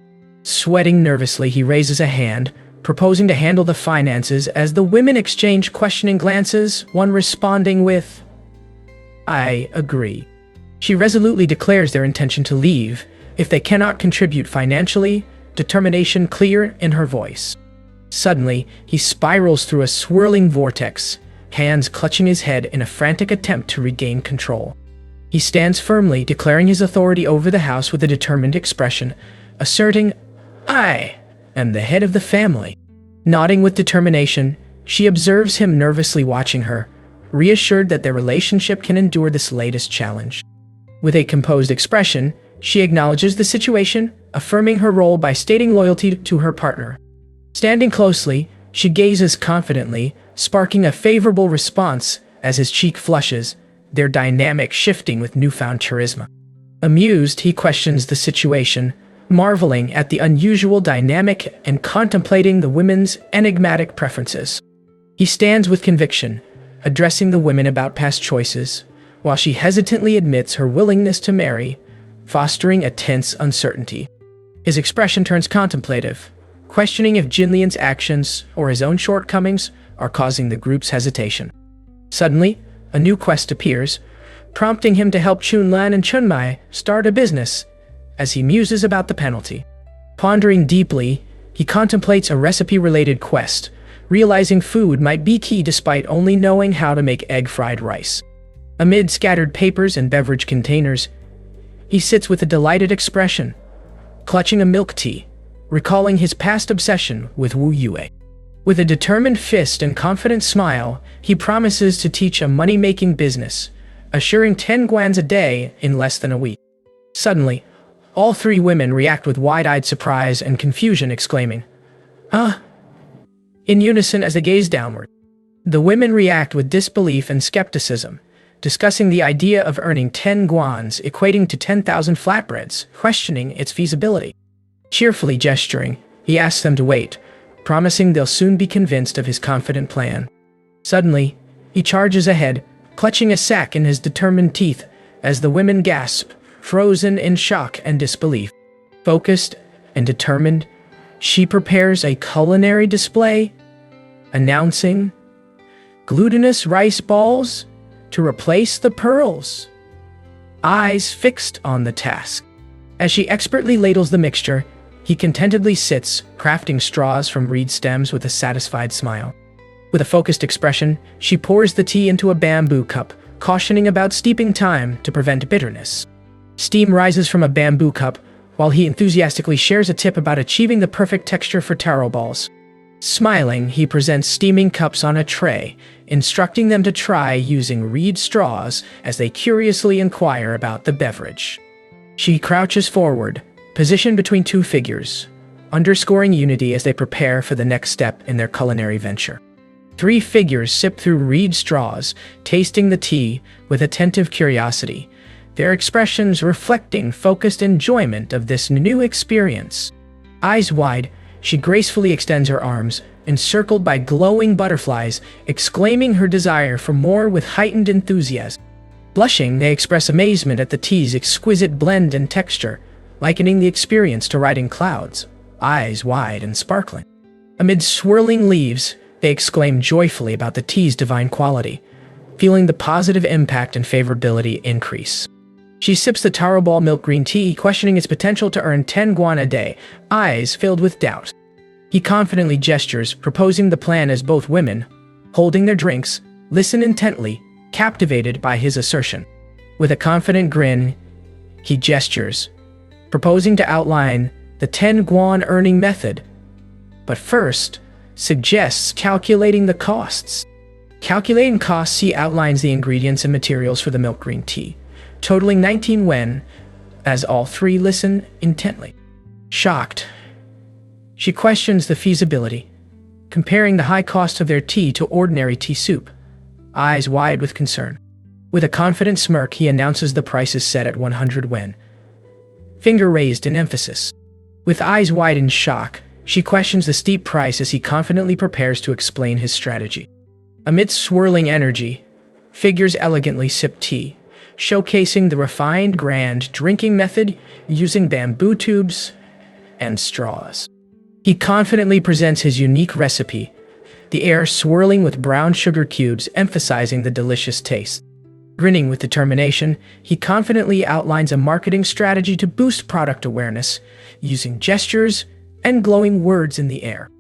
Sweating nervously, he raises a hand, proposing to handle the finances as the women exchange questioning glances, one responding with, "I agree." She resolutely declares their intention to leave if they cannot contribute financially, determination clear in her voice. Suddenly, he spirals through a swirling vortex, hands clutching his head in a frantic attempt to regain control. He stands firmly, declaring his authority over the house with a determined expression, asserting, "I am the head of the family." Nodding with determination, she observes him nervously watching her, reassured that their relationship can endure this latest challenge. With a composed expression, she acknowledges the situation, affirming her role by stating loyalty to her partner. Standing closely, she gazes confidently, sparking a favorable response as his cheek flushes, their dynamic shifting with newfound charisma. Amused, he questions the situation, marveling at the unusual dynamic and contemplating the women's enigmatic preferences. He stands with conviction, addressing the women about past choices, while she hesitantly admits her willingness to marry, fostering a tense uncertainty. His expression turns contemplative, questioning if Jinlian's actions or his own shortcomings are causing the group's hesitation. Suddenly, a new quest appears, prompting him to help Chunlan and Chunmai start a business, as he muses about the penalty. Pondering deeply, he contemplates a recipe-related quest, realizing food might be key despite only knowing how to make egg-fried rice. Amid scattered papers and beverage containers, he sits with a delighted expression, clutching a milk tea, recalling his past obsession with Wu Yue. With a determined fist and confident smile, he promises to teach a money-making business, assuring 10 guans a day in less than a week. Suddenly, all 3 women react with wide-eyed surprise and confusion, exclaiming, in unison as they gaze downward. The women react with disbelief and skepticism, discussing the idea of earning 10 guans, equating to 10,000 flatbreads, questioning its feasibility. Cheerfully gesturing, he asks them to wait, promising they'll soon be convinced of his confident plan. Suddenly, he charges ahead, clutching a sack in his determined teeth, as the women gasp, frozen in shock and disbelief. Focused and determined, she prepares a culinary display, announcing glutinous rice balls to replace the pearls. Eyes fixed on the task. As she expertly ladles the mixture, he contentedly sits, crafting straws from reed stems with a satisfied smile. With a focused expression, she pours the tea into a bamboo cup, cautioning about steeping time to prevent bitterness. Steam rises from a bamboo cup, while he enthusiastically shares a tip about achieving the perfect texture for taro balls. Smiling, he presents steaming cups on a tray, instructing them to try using reed straws as they curiously inquire about the beverage. She crouches forward, positioned between two figures, underscoring unity as they prepare for the next step in their culinary venture. 3 figures sip through reed straws, tasting the tea with attentive curiosity, their expressions reflecting focused enjoyment of this new experience. Eyes wide, she gracefully extends her arms, encircled by glowing butterflies, exclaiming her desire for more with heightened enthusiasm. Blushing, they express amazement at the tea's exquisite blend and texture, likening the experience to riding clouds, eyes wide and sparkling. Amid swirling leaves, they exclaim joyfully about the tea's divine quality, feeling the positive impact and favorability increase. She sips the taro ball milk green tea, questioning its potential to earn 10 guan a day, eyes filled with doubt. He confidently gestures, proposing the plan as both women, holding their drinks, listen intently, captivated by his assertion. With a confident grin, he gestures, proposing to outline the 10 guan earning method, but first suggests calculating the costs. Calculating costs, he outlines the ingredients and materials for the milk green tea, totaling 19 wen, as all 3 listen intently. Shocked, she questions the feasibility, comparing the high cost of their tea to ordinary tea soup, eyes wide with concern. With a confident smirk, he announces the price is set at 100 wen, finger raised in emphasis. With eyes wide in shock, she questions the steep price as he confidently prepares to explain his strategy. Amidst swirling energy, figures elegantly sip tea, showcasing the refined grand drinking method using bamboo tubes and straws. He confidently presents his unique recipe, the air swirling with brown sugar cubes, emphasizing the delicious taste. Grinning with determination, he confidently outlines a marketing strategy to boost product awareness, using gestures and glowing words in the air.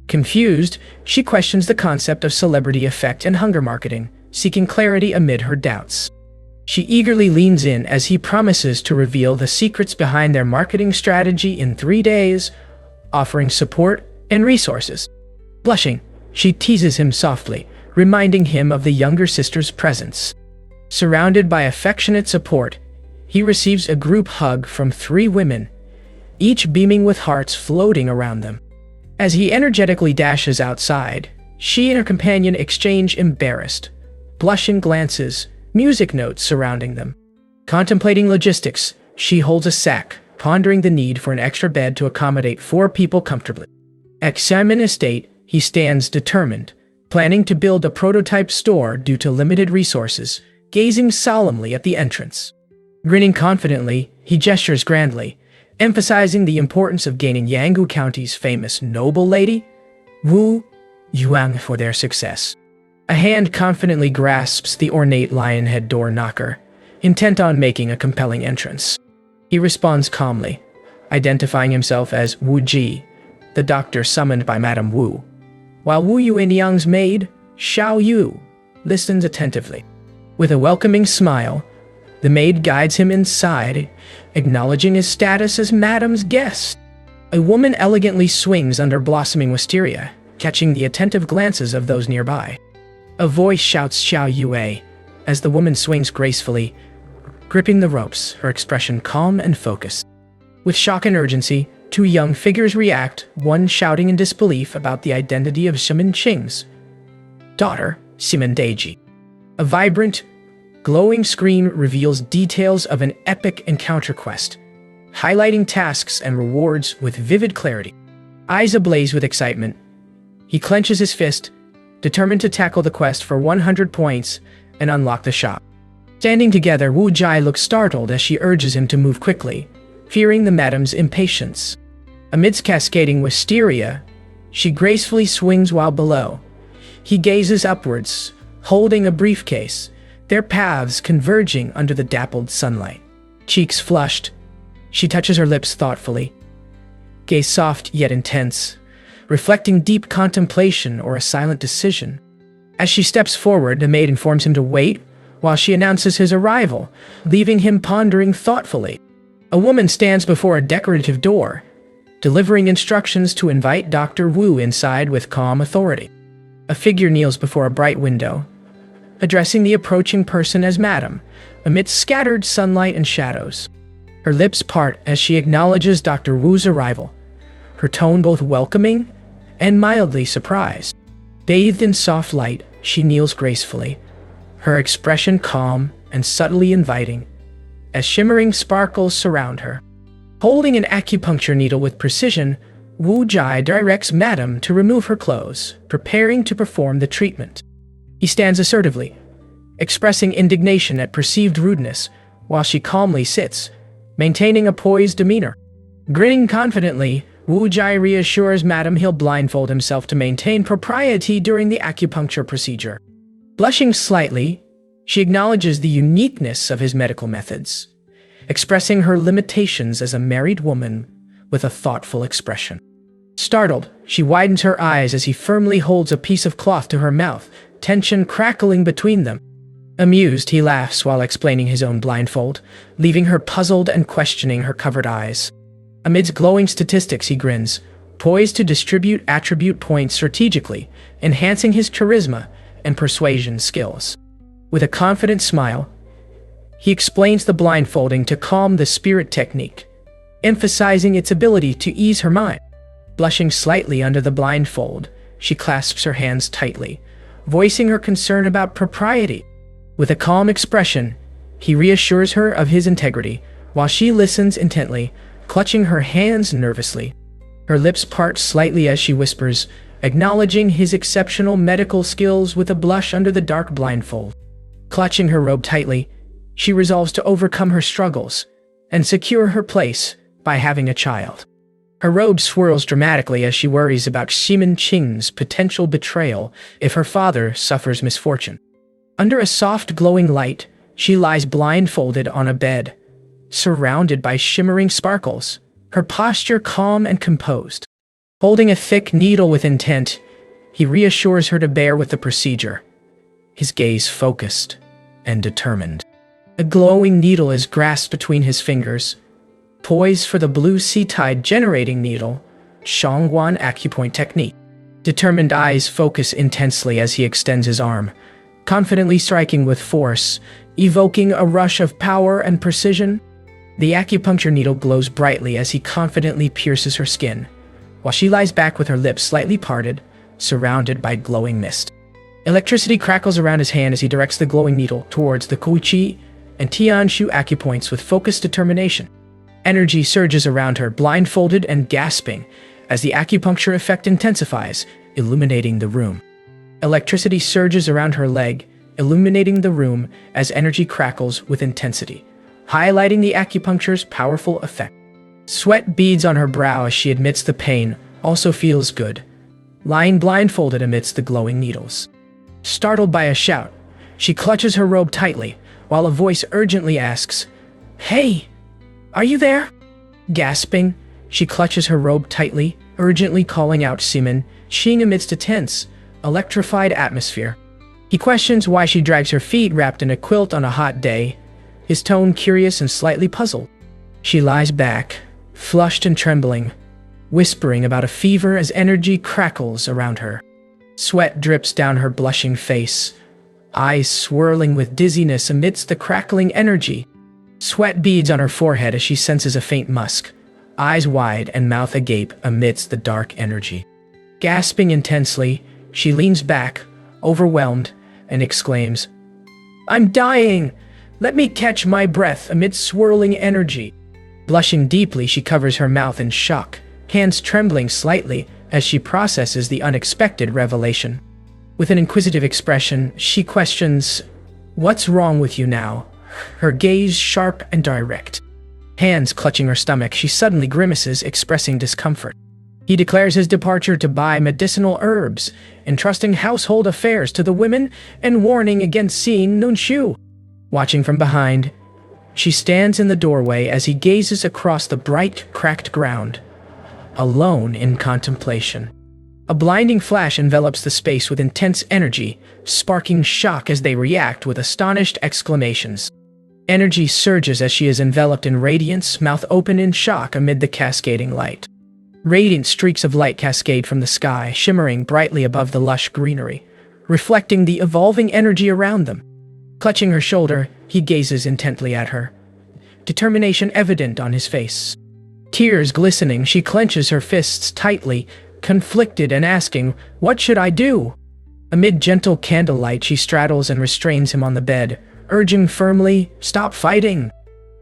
Confused, she questions the concept of celebrity effect and hunger marketing, seeking clarity amid her doubts. She eagerly leans in as he promises to reveal the secrets behind their marketing strategy in 3 days, offering support and resources. Blushing, she teases him softly, reminding him of the younger sister's presence. Surrounded by affectionate support, he receives a group hug from 3 women, each beaming with hearts floating around them. As he energetically dashes outside, she and her companion exchange embarrassed, blushing glances, music notes surrounding them. Contemplating logistics, she holds a sack, pondering the need for an extra bed to accommodate 4 people comfortably. At Simon Estate, he stands determined, planning to build a prototype store due to limited resources, gazing solemnly at the entrance. Grinning confidently, he gestures grandly, emphasizing the importance of gaining Yanggu County's famous noble lady, Wu Yuang, for their success. A hand confidently grasps the ornate lion head door knocker, intent on making a compelling entrance. He responds calmly, identifying himself as Wu Ji, the doctor summoned by Madame Wu, while Wu Yuanyang's maid, Xiao Yu, listens attentively. With a welcoming smile, the maid guides him inside, acknowledging his status as Madame's guest. A woman elegantly swings under blossoming wisteria, catching the attentive glances of those nearby. A voice shouts Xiao Yue, as the woman swings gracefully, gripping the ropes, her expression calm and focused. With shock and urgency, Two young figures react, one shouting in disbelief about the identity of Shaman Qing's daughter, Simon Deji. A vibrant, glowing screen reveals details of an epic encounter quest, highlighting tasks and rewards with vivid clarity. Eyes ablaze with excitement, he clenches his fist, determined to tackle the quest for 100 points and unlock the shop. Standing together, Wu Jai looks startled as she urges him to move quickly, fearing the madam's impatience. Amidst cascading wisteria, she gracefully swings while below. He gazes upwards, holding a briefcase, their paths converging under the dappled sunlight. Cheeks flushed, she touches her lips thoughtfully, gaze soft yet intense, reflecting deep contemplation or a silent decision. As she steps forward, the maid informs him to wait while she announces his arrival, leaving him pondering thoughtfully. A woman stands before a decorative door, delivering instructions to invite Dr. Wu inside with calm authority. A figure kneels before a bright window, addressing the approaching person as Madam, amidst scattered sunlight and shadows. Her lips part as she acknowledges Dr. Wu's arrival, her tone both welcoming and mildly surprised. Bathed in soft light, she kneels gracefully, her expression calm and subtly inviting, as shimmering sparkles surround her. Holding an acupuncture needle with precision, Wu Jai directs Madam to remove her clothes, preparing to perform the treatment. He stands assertively, expressing indignation at perceived rudeness, while she calmly sits, maintaining a poised demeanor. Grinning confidently, Wu Jai reassures Madam he'll blindfold himself to maintain propriety during the acupuncture procedure. Blushing slightly, she acknowledges the uniqueness of his medical methods, expressing her limitations as a married woman with a thoughtful expression. Startled, she widens her eyes as he firmly holds a piece of cloth to her mouth, tension crackling between them. Amused, he laughs while explaining his own blindfold, leaving her puzzled and questioning her covered eyes. Amidst glowing statistics, he grins, poised to distribute attribute points strategically, enhancing his charisma and persuasion skills. With a confident smile, he explains the blindfolding to calm the spirit technique, emphasizing its ability to ease her mind. Blushing slightly under the blindfold, she clasps her hands tightly, voicing her concern about propriety. With a calm expression, he reassures her of his integrity, while she listens intently, clutching her hands nervously. Her lips part slightly as she whispers, acknowledging his exceptional medical skills with a blush under the dark blindfold. Clutching her robe tightly, she resolves to overcome her struggles and secure her place by having a child. Her robe swirls dramatically as she worries about Simon Qing's potential betrayal if her father suffers misfortune. Under a soft glowing light, she lies blindfolded on a bed, surrounded by shimmering sparkles, her posture calm and composed. Holding a thick needle with intent, he reassures her to bear with the procedure, his gaze focused and determined. A glowing needle is grasped between his fingers, poised for the blue sea-tide generating needle, Shangguan acupoint technique. Determined eyes focus intensely as he extends his arm, confidently striking with force, evoking a rush of power and precision. The acupuncture needle glows brightly as he confidently pierces her skin, while she lies back with her lips slightly parted, surrounded by glowing mist. Electricity crackles around his hand as he directs the glowing needle towards the Kuichi and Tianshu acupoints with focused determination. Energy surges around her, blindfolded and gasping, as the acupuncture effect intensifies, illuminating the room. Electricity surges around her leg, illuminating the room as energy crackles with intensity, highlighting the acupuncture's powerful effect. Sweat beads on her brow as she admits the pain also feels good, lying blindfolded amidst the glowing needles. Startled by a shout, she clutches her robe tightly, while a voice urgently asks, "Hey, are you there?" Gasping, she clutches her robe tightly, urgently calling out Simon Qing amidst a tense, electrified atmosphere. He questions why she drags her feet wrapped in a quilt on a hot day, his tone curious and slightly puzzled. She lies back, flushed and trembling, whispering about a fever as energy crackles around her. Sweat drips down her blushing face, eyes swirling with dizziness amidst the crackling energy. Sweat beads on her forehead as she senses a faint musk, eyes wide and mouth agape amidst the dark energy. Gasping intensely, she leans back, overwhelmed, and exclaims, "I'm dying! Let me catch my breath amid swirling energy." Blushing deeply, she covers her mouth in shock, hands trembling slightly as she processes the unexpected revelation. With an inquisitive expression, she questions, "What's wrong with you now?" Her gaze sharp and direct. Hands clutching her stomach, she suddenly grimaces, expressing discomfort. He declares his departure to buy medicinal herbs, entrusting household affairs to the women and warning against seeing Nunshu. Watching from behind, she stands in the doorway as he gazes across the bright, cracked ground, alone in contemplation. A blinding flash envelops the space with intense energy, sparking shock as they react with astonished exclamations. Energy surges as she is enveloped in radiance, mouth open in shock amid the cascading light. Radiant streaks of light cascade from the sky, shimmering brightly above the lush greenery, reflecting the evolving energy around them. Clutching her shoulder, he gazes intently at her, determination evident on his face. Tears glistening, she clenches her fists tightly, conflicted and asking, "What should I do?" Amid gentle candlelight, she straddles and restrains him on the bed, urging firmly, "Stop fighting."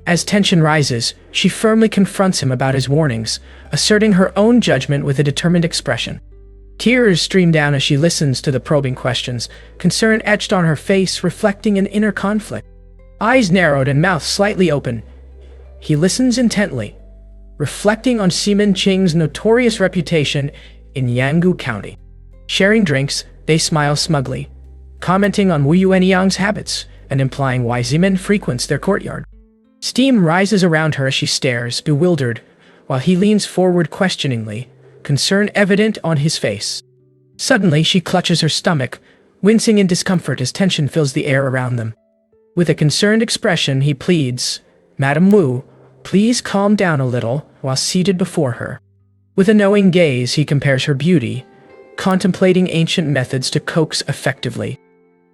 As tension rises, she firmly confronts him about his warnings, asserting her own judgment with a determined expression. Tears stream down as she listens to the probing questions, concern etched on her face, reflecting an inner conflict. Eyes narrowed and mouth slightly open, he listens intently, reflecting on Seaman Ching's notorious reputation in Yanggu County. Sharing drinks, they smile smugly, commenting on Wu Yuanyang's habits and implying why Zeman frequents their courtyard. Steam rises around her as she stares, bewildered, while he leans forward questioningly, concern evident on his face. Suddenly, she clutches her stomach, wincing in discomfort as tension fills the air around them. With a concerned expression, he pleads, "Madam Wu, please calm down a little," while seated before her. With a knowing gaze, he compares her beauty, contemplating ancient methods to coax effectively.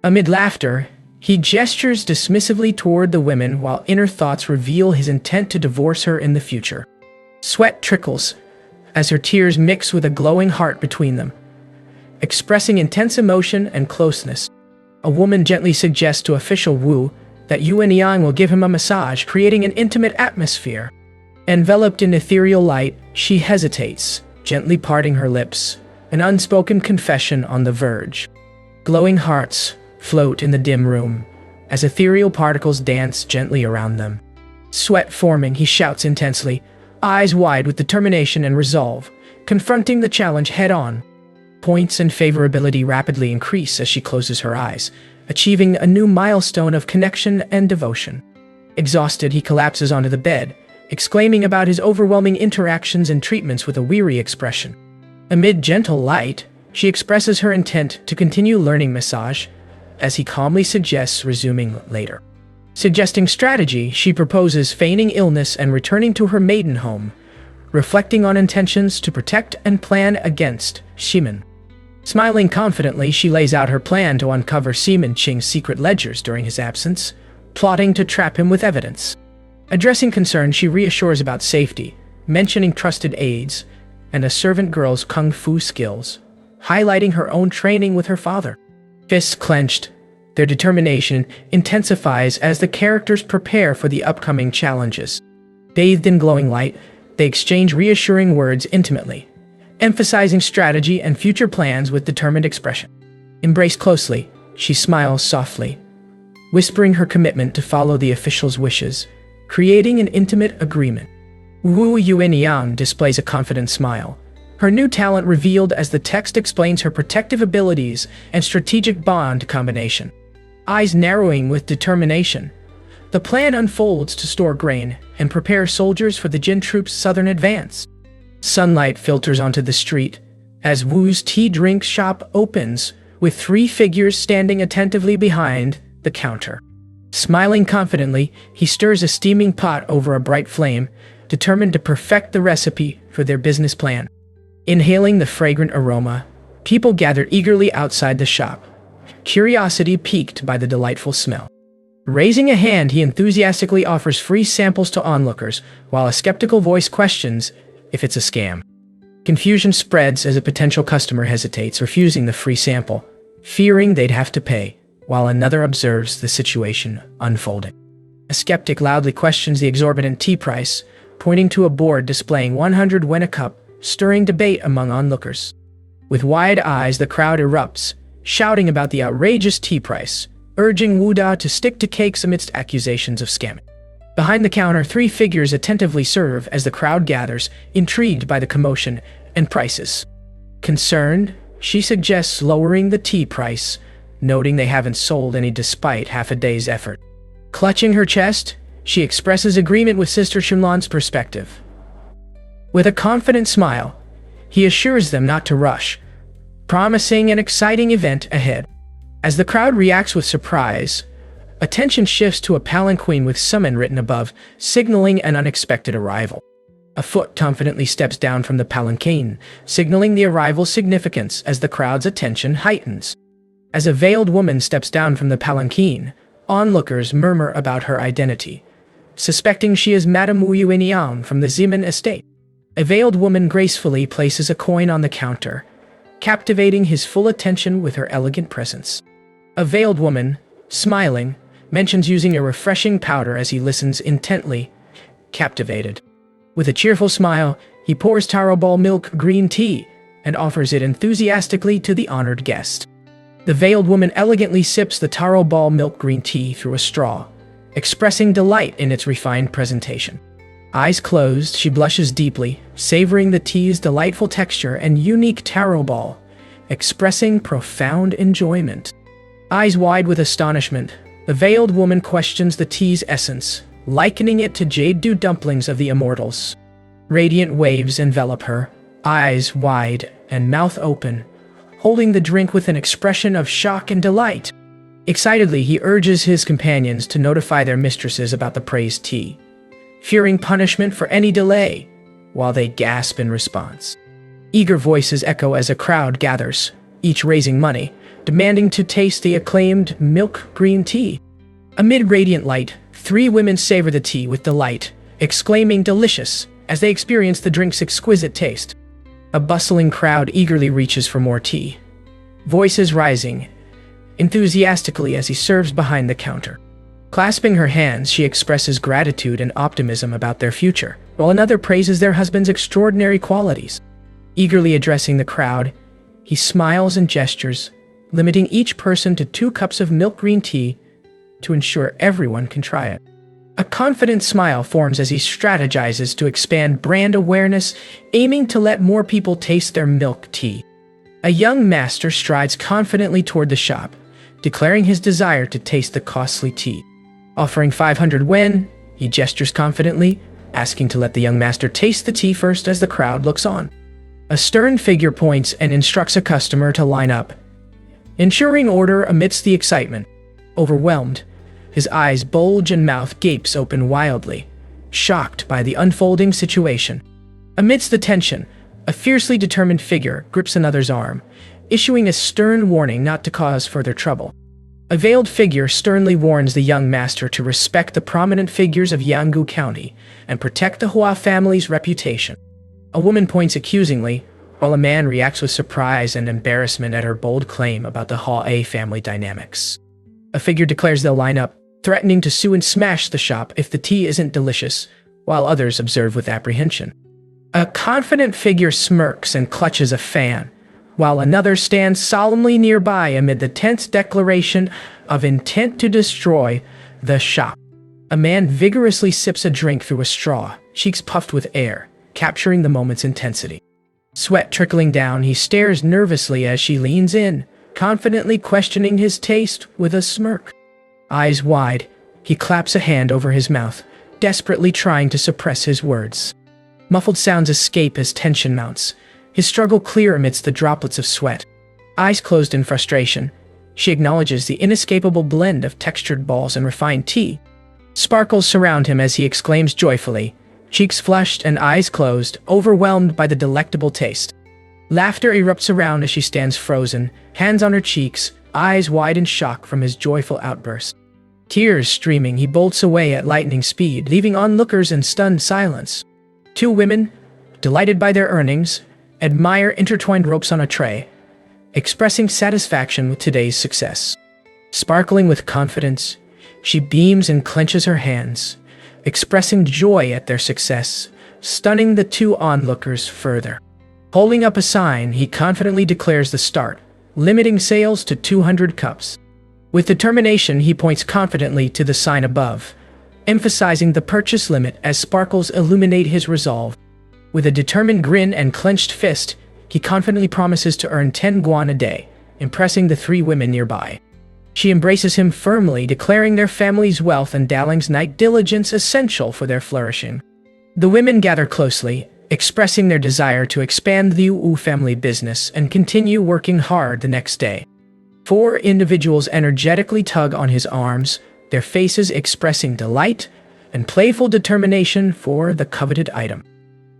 Amid laughter, he gestures dismissively toward the women while inner thoughts reveal his intent to divorce her in the future. Sweat trickles as her tears mix with a glowing heart between them, expressing intense emotion and closeness. A woman gently suggests to official Wu that Yuan Yang will give him a massage, creating an intimate atmosphere. Enveloped in ethereal light, she hesitates, gently parting her lips, an unspoken confession on the verge. Glowing hearts float in the dim room as ethereal particles dance gently around them. Sweat forming, he shouts intensely, eyes wide with determination and resolve, confronting the challenge head-on. Points and favorability rapidly increase as she closes her eyes, achieving a new milestone of connection and devotion. Exhausted, he collapses onto the bed, exclaiming about his overwhelming interactions and treatments with a weary expression. Amid gentle light, she expresses her intent to continue learning massage, as he calmly suggests resuming later. Suggesting strategy, she proposes feigning illness and returning to her maiden home, reflecting on intentions to protect and plan against Ximen. Smiling confidently, she lays out her plan to uncover Seaman Ching's secret ledgers during his absence, plotting to trap him with evidence. Addressing concern, she reassures about safety, mentioning trusted aides and a servant girl's kung fu skills, highlighting her own training with her father. Fists clenched, their determination intensifies as the characters prepare for the upcoming challenges. Bathed in glowing light, they exchange reassuring words intimately, emphasizing strategy and future plans with determined expression. Embraced closely, she smiles softly, whispering her commitment to follow the official's wishes, creating an intimate agreement. Wu Yuanyang displays a confident smile, her new talent revealed as the text explains her protective abilities and strategic bond combination. Eyes narrowing with determination, the plan unfolds to store grain and prepare soldiers for the Jin troops' southern advance. Sunlight filters onto the street as Wu's tea drink shop opens, with 3 figures standing attentively behind the counter. Smiling confidently, he stirs a steaming pot over a bright flame, determined to perfect the recipe for their business plan. Inhaling the fragrant aroma, people gather eagerly outside the shop, curiosity piqued by the delightful smell. Raising a hand, he enthusiastically offers free samples to onlookers, while a skeptical voice questions if it's a scam. Confusion spreads as a potential customer hesitates, refusing the free sample, fearing they'd have to pay, while another observes the situation unfolding. A skeptic loudly questions the exorbitant tea price, pointing to a board displaying 100 yen a cup, stirring debate among onlookers. With wide eyes, the crowd erupts, shouting about the outrageous tea price, urging Wuda to stick to cakes amidst accusations of scamming. Behind the counter, three figures attentively serve as the crowd gathers, intrigued by the commotion and prices. Concerned, she suggests lowering the tea price, noting they haven't sold any despite half a day's effort. Clutching her chest, she expresses agreement with Sister Shinlan's perspective. With a confident smile, he assures them not to rush, promising an exciting event ahead. As the crowd reacts with surprise, attention shifts to a palanquin with summon written above, signaling an unexpected arrival. A foot confidently steps down from the palanquin, signaling the arrival's significance as the crowd's attention heightens. As a veiled woman steps down from the palanquin, onlookers murmur about her identity, suspecting she is Madame Wu Yueniang from the Zeman estate. A veiled woman gracefully places a coin on the counter, captivating his full attention with her elegant presence. A veiled woman, smiling, mentions using a refreshing powder as he listens intently, captivated. With a cheerful smile, he pours taro ball milk green tea and offers it enthusiastically to the honored guest. The veiled woman elegantly sips the taro ball milk green tea through a straw, expressing delight in its refined presentation. Eyes closed, she blushes deeply, savoring the tea's delightful texture and unique taro ball, expressing profound enjoyment. Eyes wide with astonishment, the veiled woman questions the tea's essence, likening it to jade dew dumplings of the immortals. Radiant waves envelop her, eyes wide and mouth open, holding the drink with an expression of shock and delight. Excitedly, he urges his companions to notify their mistresses about the praised tea, fearing punishment for any delay, while they gasp in response. Eager voices echo as a crowd gathers, each raising money, demanding to taste the acclaimed milk green tea. Amid radiant light, three women savor the tea with delight, exclaiming "delicious" as they experience the drink's exquisite taste. A bustling crowd eagerly reaches for more tea, voices rising enthusiastically as he serves behind the counter. Clasping her hands, she expresses gratitude and optimism about their future, while another praises their husband's extraordinary qualities. Eagerly addressing the crowd, he smiles and gestures, limiting each person to 2 cups of milk green tea to ensure everyone can try it. A confident smile forms as he strategizes to expand brand awareness, aiming to let more people taste their milk tea. A young master strides confidently toward the shop, declaring his desire to taste the costly tea. Offering 500 yen, he gestures confidently, asking to let the young master taste the tea first as the crowd looks on. A stern figure points and instructs a customer to line up, ensuring order amidst the excitement. Overwhelmed, his eyes bulge and mouth gapes open wildly, shocked by the unfolding situation. Amidst the tension, a fiercely determined figure grips another's arm, issuing a stern warning not to cause further trouble. A veiled figure sternly warns the young master to respect the prominent figures of Yanggu County and protect the Hua family's reputation. A woman points accusingly, while a man reacts with surprise and embarrassment at her bold claim about the Hua family dynamics. A figure declares they'll line up, threatening to sue and smash the shop if the tea isn't delicious, while others observe with apprehension. A confident figure smirks and clutches a fan, while another stands solemnly nearby amid the tense declaration of intent to destroy the shop. A man vigorously sips a drink through a straw, cheeks puffed with air, capturing the moment's intensity. Sweat trickling down, he stares nervously as she leans in, confidently questioning his taste with a smirk. Eyes wide, he claps a hand over his mouth, desperately trying to suppress his words. Muffled sounds escape as tension mounts, his struggle clear amidst the droplets of sweat. Eyes closed in frustration, she acknowledges the inescapable blend of textured balls and refined tea. Sparkles surround him as he exclaims joyfully, cheeks flushed and eyes closed, overwhelmed by the delectable taste. Laughter erupts around as she stands frozen, hands on her cheeks, eyes wide in shock from his joyful outburst. Tears streaming, he bolts away at lightning speed, leaving onlookers in stunned silence. Two women, delighted by their earnings, admire intertwined ropes on a tray, expressing satisfaction with today's success. Sparkling with confidence, she beams and clenches her hands, expressing joy at their success, stunning the two onlookers further. Holding up a sign, he confidently declares the start, limiting sales to 200 cups. With determination, he points confidently to the sign above, emphasizing the purchase limit as sparkles illuminate his resolve. With a determined grin and clenched fist, he confidently promises to earn 10 guan a day, impressing the three women nearby. She embraces him firmly, declaring their family's wealth and Daling's night diligence essential for their flourishing. The women gather closely, expressing their desire to expand the Wu family business and continue working hard the next day. Four individuals energetically tug on his arms, their faces expressing delight and playful determination for the coveted item.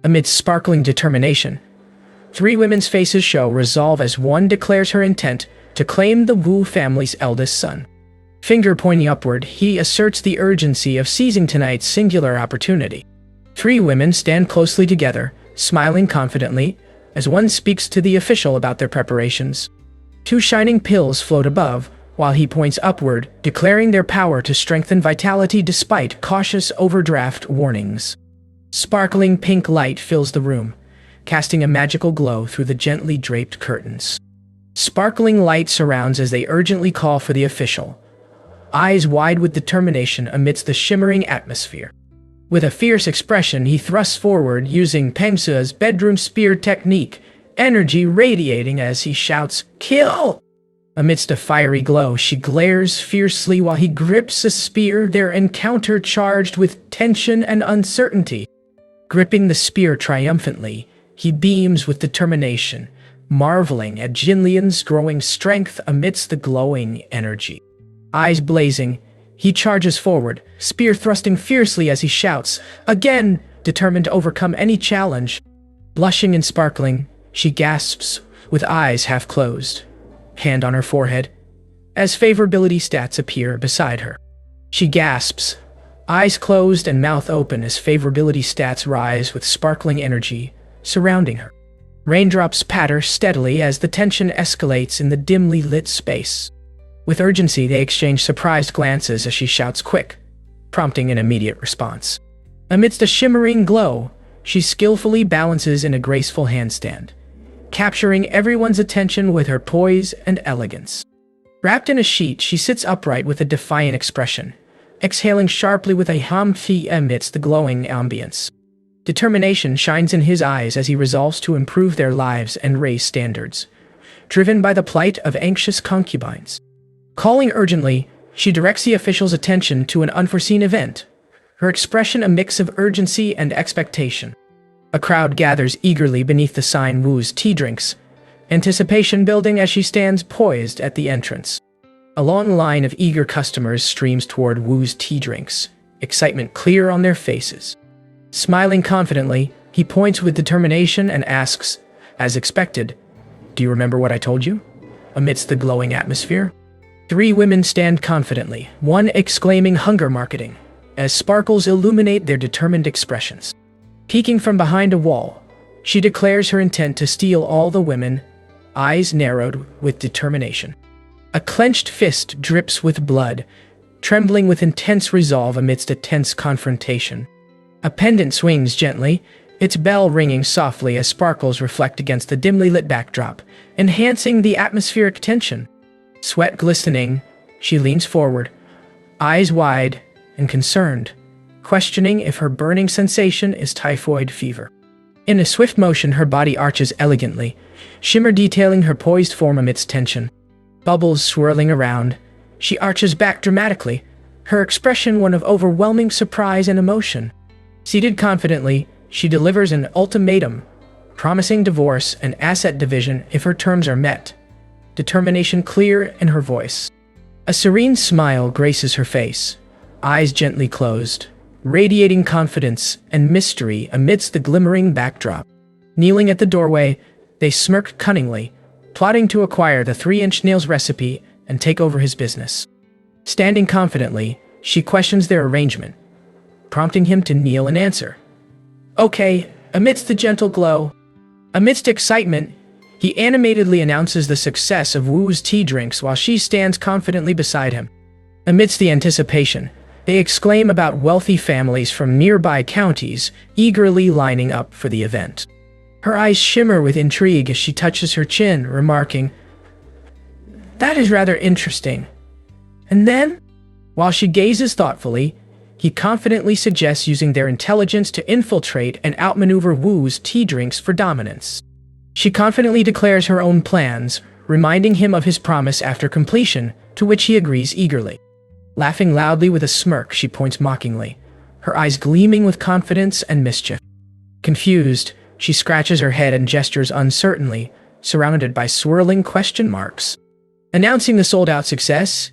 Amidst sparkling determination, three women's faces show resolve as one declares her intent to claim the Wu family's eldest son. Finger pointing upward, he asserts the urgency of seizing tonight's singular opportunity. Three women stand closely together, smiling confidently, as one speaks to the official about their preparations. Two shining pills float above, while he points upward, declaring their power to strengthen vitality despite cautious overdraft warnings. Sparkling pink light fills the room, casting a magical glow through the gently draped curtains. Sparkling light surrounds as they urgently call for the official, eyes wide with determination amidst the shimmering atmosphere. With a fierce expression, he thrusts forward using Pengsu's bedroom spear technique, energy radiating as he shouts, "Kill!" Amidst a fiery glow, she glares fiercely while he grips a spear, their encounter charged with tension and uncertainty. Gripping the spear triumphantly, he beams with determination, marveling at Jinlian's growing strength amidst the glowing energy. Eyes blazing, he charges forward, spear thrusting fiercely as he shouts, again, determined to overcome any challenge. Blushing and sparkling, she gasps, with eyes half closed, hand on her forehead, as favorability stats appear beside her. She gasps, eyes closed and mouth open as favorability stats rise with sparkling energy surrounding her. Raindrops patter steadily as the tension escalates in the dimly lit space. With urgency, they exchange surprised glances as she shouts quick, prompting an immediate response. Amidst a shimmering glow, she skillfully balances in a graceful handstand, capturing everyone's attention with her poise and elegance. Wrapped in a sheet, she sits upright with a defiant expression, exhaling sharply with a hum-fi amidst the glowing ambience. Determination shines in his eyes as he resolves to improve their lives and raise standards, driven by the plight of anxious concubines. Calling urgently, she directs the official's attention to an unforeseen event, her expression a mix of urgency and expectation. A crowd gathers eagerly beneath the sign Wu's Tea Drinks, anticipation building as she stands poised at the entrance. A long line of eager customers streams toward Wu's Tea Drinks, excitement clear on their faces. Smiling confidently, he points with determination and asks, as expected, "Do you remember what I told you?" Amidst the glowing atmosphere, three women stand confidently, one exclaiming hunger marketing, as sparkles illuminate their determined expressions. Peeking from behind a wall, she declares her intent to steal all the women, eyes narrowed with determination. A clenched fist drips with blood, trembling with intense resolve amidst a tense confrontation. A pendant swings gently, its bell ringing softly as sparkles reflect against the dimly lit backdrop, enhancing the atmospheric tension. Sweat glistening, she leans forward, eyes wide and concerned, questioning if her burning sensation is typhoid fever. In a swift motion, her body arches elegantly, shimmer detailing her poised form amidst tension. Bubbles swirling around, she arches back dramatically, her expression one of overwhelming surprise and emotion. Seated confidently, she delivers an ultimatum, promising divorce and asset division if her terms are met, determination clear in her voice. A serene smile graces her face, eyes gently closed, radiating confidence and mystery amidst the glimmering backdrop. Kneeling at the doorway, they smirk cunningly, plotting to acquire the 3-inch nails recipe and take over his business. Standing confidently, She questions their arrangement, prompting him to kneel and answer. Okay, amidst the gentle glow. Amidst excitement, he animatedly announces the success of Wu's tea drinks while she stands confidently beside him. Amidst the anticipation, they exclaim about wealthy families from nearby counties eagerly lining up for the event. Her eyes shimmer with intrigue as she touches her chin, remarking, "That is rather interesting." And then, while she gazes thoughtfully, he confidently suggests using their intelligence to infiltrate and outmaneuver Wu's tea drinks for dominance. She confidently declares her own plans, reminding him of his promise after completion, to which he agrees eagerly. Laughing loudly with a smirk, she points mockingly, her eyes gleaming with confidence and mischief. Confused, she scratches her head and gestures uncertainly, surrounded by swirling question marks. Announcing the sold-out success,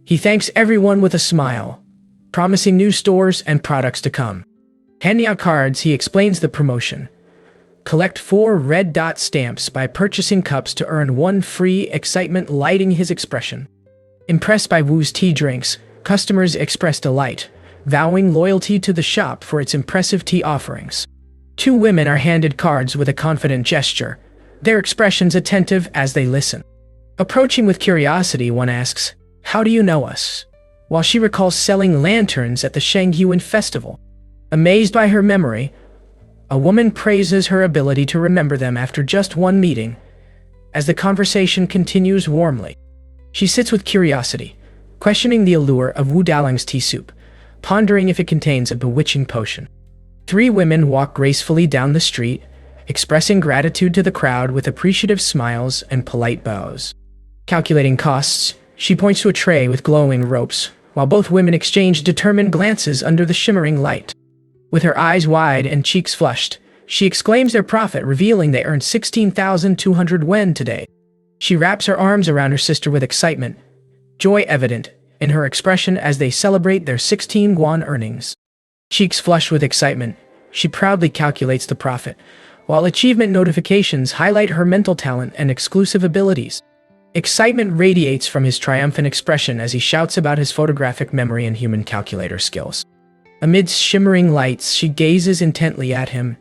he thanks everyone with a smile, promising new stores and products to come. Handing out cards, he explains the promotion. Collect 4 red dot stamps by purchasing cups to earn 1 free, excitement lighting his expression. Impressed by Wu's tea drinks, customers express delight, vowing loyalty to the shop for its impressive tea offerings. 2 women are handed cards with a confident gesture, their expressions attentive as they listen. Approaching with curiosity, one asks, "How do you know us?" while she recalls selling lanterns at the Shangyuan festival. Amazed by her memory, a woman praises her ability to remember them after just 1 meeting. As the conversation continues warmly, she sits with curiosity, questioning the allure of Wu Dalang's tea soup, pondering if it contains a bewitching potion. 3 women walk gracefully down the street, expressing gratitude to the crowd with appreciative smiles and polite bows. Calculating costs, she points to a tray with glowing ropes, while both women exchange determined glances under the shimmering light. With her eyes wide and cheeks flushed, she exclaims their profit, revealing they earned 16,200 wen today. She wraps her arms around her sister with excitement, joy evident in her expression as they celebrate their 16 guan earnings. Cheeks flushed with excitement, she proudly calculates the profit, while achievement notifications highlight her mental talent and exclusive abilities. Excitement radiates from his triumphant expression as he shouts about his photographic memory and human calculator skills. Amidst shimmering lights, she gazes intently at him,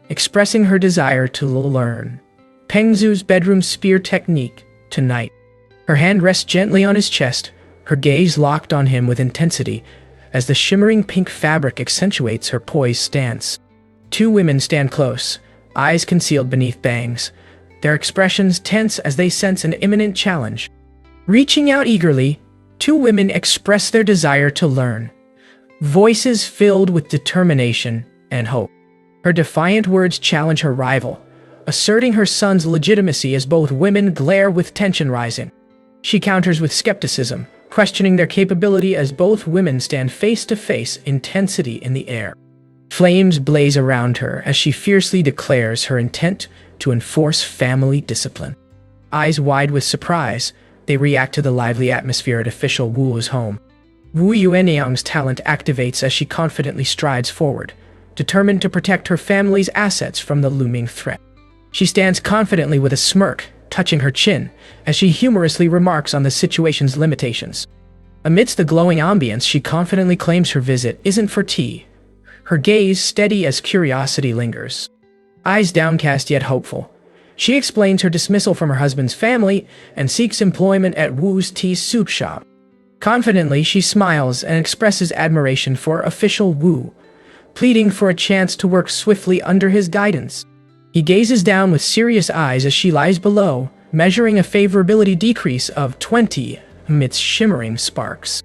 expressing her desire to learn Pengzu's bedroom spear technique tonight. Her hand rests gently on his chest, her gaze locked on him with intensity, as the shimmering pink fabric accentuates her poised stance. 2 women stand close, eyes concealed beneath bangs, their expressions tense as they sense an imminent challenge. Reaching out eagerly, 2 women express their desire to learn, voices filled with determination and hope. Her defiant words challenge her rival, asserting her son's legitimacy as both women glare with tension rising. She counters with skepticism, questioning their capability as both women stand face to face, intensity in the air. Flames blaze around her as she fiercely declares her intent to enforce family discipline. Eyes wide with surprise, they react to the lively atmosphere at official Wu's home. Wu Yuanyang's talent activates as she confidently strides forward, determined to protect her family's assets from the looming threat. She stands confidently with a smirk, touching her chin, as she humorously remarks on the situation's limitations. Amidst the glowing ambience, she confidently claims her visit isn't for tea, her gaze steady as curiosity lingers. Eyes downcast yet hopeful, she explains her dismissal from her husband's family and seeks employment at Wu's tea soup shop. Confidently, she smiles and expresses admiration for official Wu, pleading for a chance to work swiftly under his guidance. He gazes down with serious eyes as she lies below, measuring a favorability decrease of 20 amidst shimmering sparks.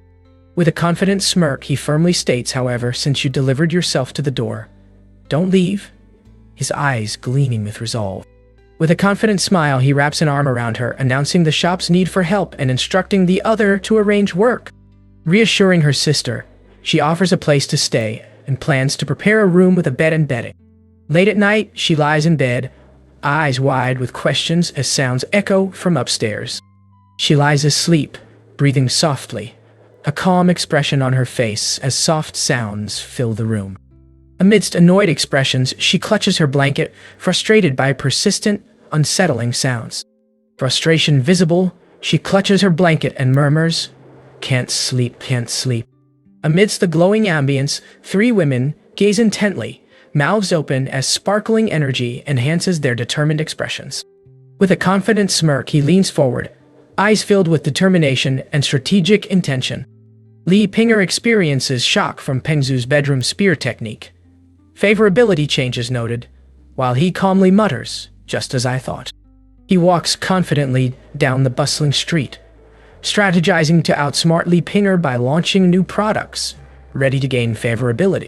With a confident smirk, he firmly states, however, since you delivered yourself to the door, don't leave, his eyes gleaming with resolve. With a confident smile, he wraps an arm around her, announcing the shop's need for help and instructing the other to arrange work. Reassuring her sister, she offers a place to stay and plans to prepare a room with a bed and bedding. Late at night, she lies in bed, eyes wide with questions as sounds echo from upstairs. She lies asleep, breathing softly, a calm expression on her face as soft sounds fill the room. Amidst annoyed expressions, she clutches her blanket, frustrated by persistent, unsettling sounds. Frustration visible, she clutches her blanket and murmurs, can't sleep, can't sleep." Amidst the glowing ambience, three women gaze intently, mouths open as sparkling energy enhances their determined expressions. With a confident smirk, he leans forward, eyes filled with determination and strategic intention. Li Pinger experiences shock from Pengzu's bedroom spear technique. Favorability changes noted, while he calmly mutters, "Just as I thought." He walks confidently down the bustling street, strategizing to outsmart Li Pinger by launching new products, ready to gain favorability.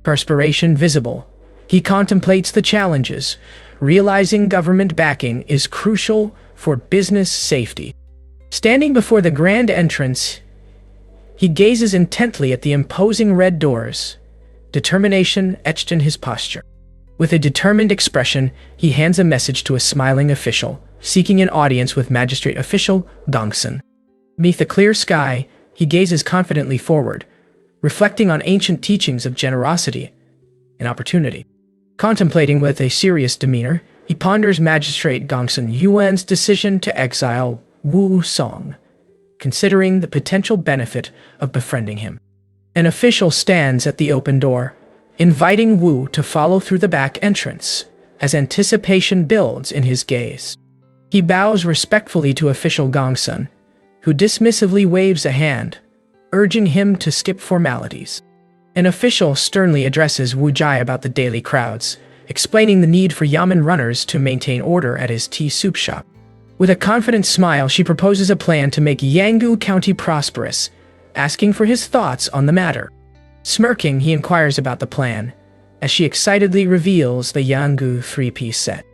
Perspiration visible, he contemplates the challenges, realizing government backing is crucial for business safety. Standing before the grand entrance, he gazes intently at the imposing red doors, determination etched in his posture. With a determined expression, he hands a message to a smiling official, seeking an audience with magistrate official Gongsun. Beneath the clear sky, he gazes confidently forward, reflecting on ancient teachings of generosity and opportunity. Contemplating with a serious demeanor, he ponders Magistrate Gongsun Yuan's decision to exile Wu Song, considering the potential benefit of befriending him. An official stands at the open door, inviting Wu to follow through the back entrance, as anticipation builds in his gaze. He bows respectfully to official Gongsun, who dismissively waves a hand, urging him to skip formalities. An official sternly addresses Wu Jai about the daily crowds, explaining the need for yamen runners to maintain order at his tea soup shop. With a confident smile, she proposes a plan to make Yanggu County prosperous, asking for his thoughts on the matter. Smirking, he inquires about the plan, as she excitedly reveals the Yanggu three-piece set.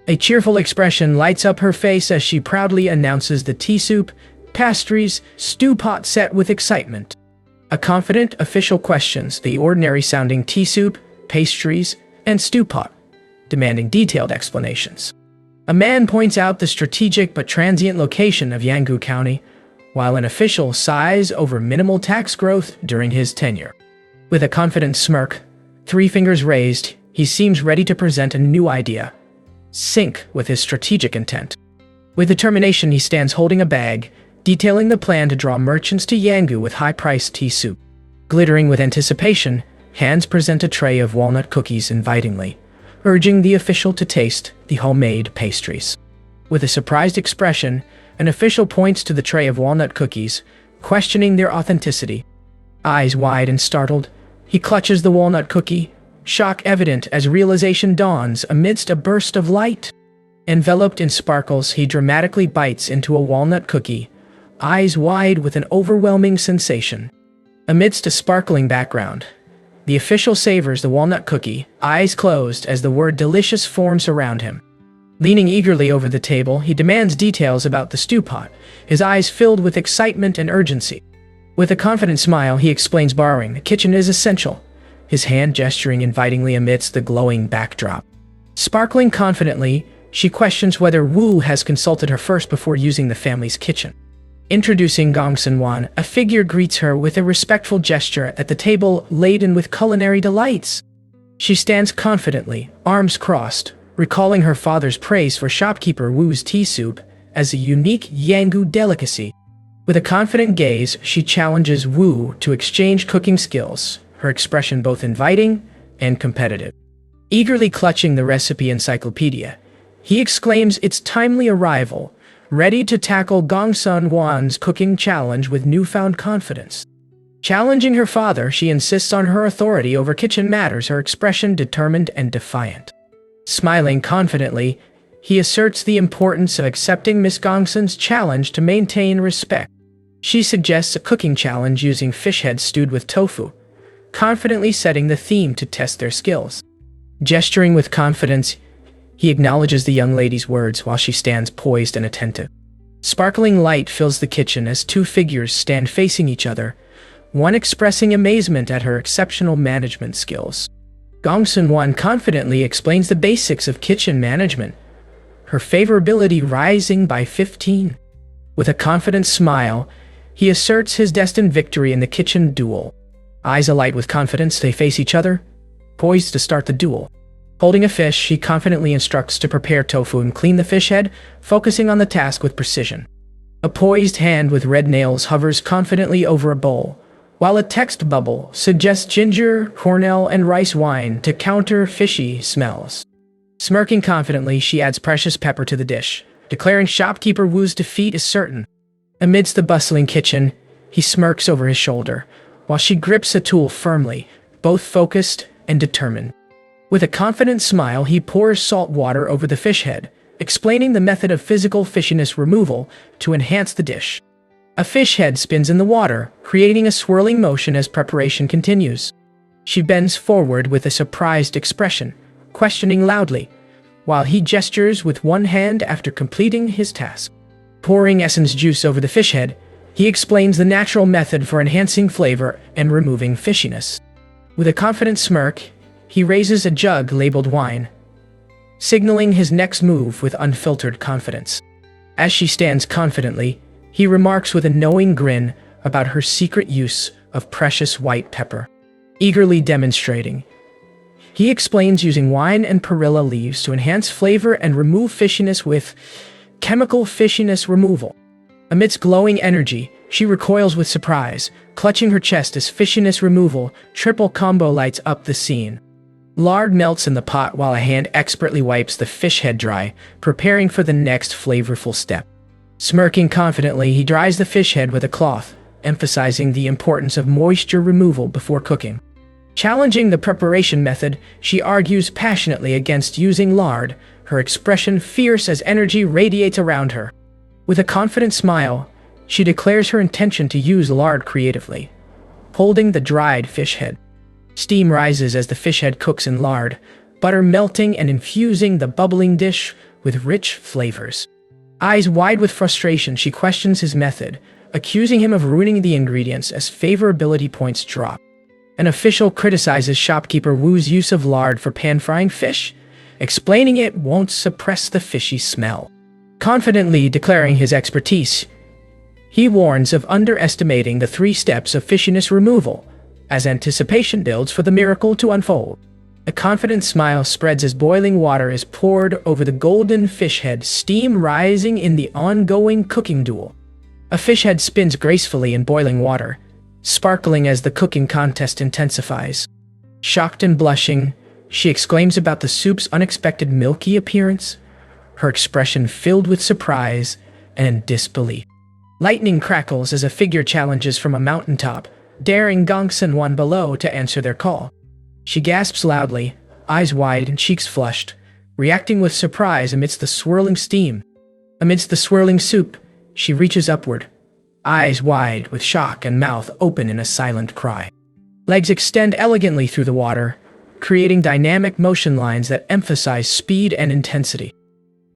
A cheerful expression lights up her face as she proudly announces the tea soup, pastries, stew pot set with excitement. A confident official questions the ordinary-sounding tea soup, pastries, and stew pot, demanding detailed explanations. A man points out the strategic but transient location of Yanggu County, while an official sighs over minimal tax growth during his tenure. With a confident smirk, three fingers raised, he seems ready to present a new idea, sync with his strategic intent. With determination, he stands holding a bag, detailing the plan to draw merchants to Yanggu with high-priced tea soup. Glittering with anticipation, hands present a tray of walnut cookies invitingly, urging the official to taste the homemade pastries. With a surprised expression, an official points to the tray of walnut cookies, questioning their authenticity. Eyes wide and startled, he clutches the walnut cookie, shock evident as realization dawns amidst a burst of light. Enveloped in sparkles, he dramatically bites into a walnut cookie, eyes wide with an overwhelming sensation. Amidst a sparkling background, the official savors the walnut cookie, eyes closed as the word delicious forms around him. Leaning eagerly over the table, he demands details about the stew pot, his eyes filled with excitement and urgency. With a confident smile, he explains borrowing the kitchen is essential, his hand gesturing invitingly amidst the glowing backdrop. Sparkling confidently, she questions whether Wu has consulted her first before using the family's kitchen. Introducing Gongsun Wan, a figure greets her with a respectful gesture at the table laden with culinary delights. She stands confidently, arms crossed, recalling her father's praise for shopkeeper Wu's tea soup as a unique Yanggu delicacy. With a confident gaze, she challenges Wu to exchange cooking skills, her expression both inviting and competitive. Eagerly clutching the recipe encyclopedia, he exclaims its timely arrival, ready to tackle Gongsun Wan's cooking challenge with newfound confidence. Challenging her father, she insists on her authority over kitchen matters, her expression determined and defiant. Smiling confidently, he asserts the importance of accepting Miss Gongsun's challenge to maintain respect. She suggests a cooking challenge using fish heads stewed with tofu, confidently setting the theme to test their skills. Gesturing with confidence, he acknowledges the young lady's words while she stands poised and attentive. Sparkling light fills the kitchen as two figures stand facing each other, one expressing amazement at her exceptional management skills. Gongsun Wan confidently explains the basics of kitchen management, her favorability rising by 15. With a confident smile, he asserts his destined victory in the kitchen duel. Eyes alight with confidence, they face each other, poised to start the duel. Holding a fish, he confidently instructs to prepare tofu and clean the fish head, focusing on the task with precision. A poised hand with red nails hovers confidently over a bowl, while a text bubble suggests ginger, cornel, and rice wine to counter fishy smells. Smirking confidently, she adds precious pepper to the dish, declaring shopkeeper Wu's defeat is certain. Amidst the bustling kitchen, he smirks over his shoulder, while she grips a tool firmly, both focused and determined. With a confident smile, he pours salt water over the fish head, explaining the method of physical fishiness removal to enhance the dish. A fish head spins in the water, creating a swirling motion as preparation continues. She bends forward with a surprised expression, questioning loudly, while he gestures with one hand after completing his task. Pouring essence juice over the fish head, he explains the natural method for enhancing flavor and removing fishiness. With a confident smirk, he raises a jug labeled wine, signaling his next move with unfiltered confidence. As she stands confidently, he remarks with a knowing grin about her secret use of precious white pepper. Eagerly demonstrating, he explains using wine and perilla leaves to enhance flavor and remove fishiness with chemical fishiness removal. Amidst glowing energy, she recoils with surprise, clutching her chest as fishiness removal triple combo lights up the scene. Lard melts in the pot while a hand expertly wipes the fish head dry, preparing for the next flavorful step. Smirking confidently, he dries the fish head with a cloth, emphasizing the importance of moisture removal before cooking. Challenging the preparation method, she argues passionately against using lard, her expression fierce as energy radiates around her. With a confident smile, she declares her intention to use lard creatively, holding the dried fish head. Steam rises as the fish head cooks in lard, butter melting and infusing the bubbling dish with rich flavors. Eyes wide with frustration, she questions his method, accusing him of ruining the ingredients as favorability points drop. An official criticizes shopkeeper Wu's use of lard for pan-frying fish, explaining it won't suppress the fishy smell. Confidently declaring his expertise, he warns of underestimating the 3 steps of fishiness removal, as anticipation builds for the miracle to unfold. A confident smile spreads as boiling water is poured over the golden fish head, steam rising in the ongoing cooking duel. A fish head spins gracefully in boiling water, sparkling as the cooking contest intensifies. Shocked and blushing, she exclaims about the soup's unexpected milky appearance, her expression filled with surprise and disbelief. Lightning crackles as a figure challenges from a mountaintop, daring Gongsun one below to answer their call. She gasps loudly, eyes wide and cheeks flushed, reacting with surprise amidst the swirling steam. Amidst the swirling soup, she reaches upward, eyes wide with shock and mouth open in a silent cry. Legs extend elegantly through the water, creating dynamic motion lines that emphasize speed and intensity.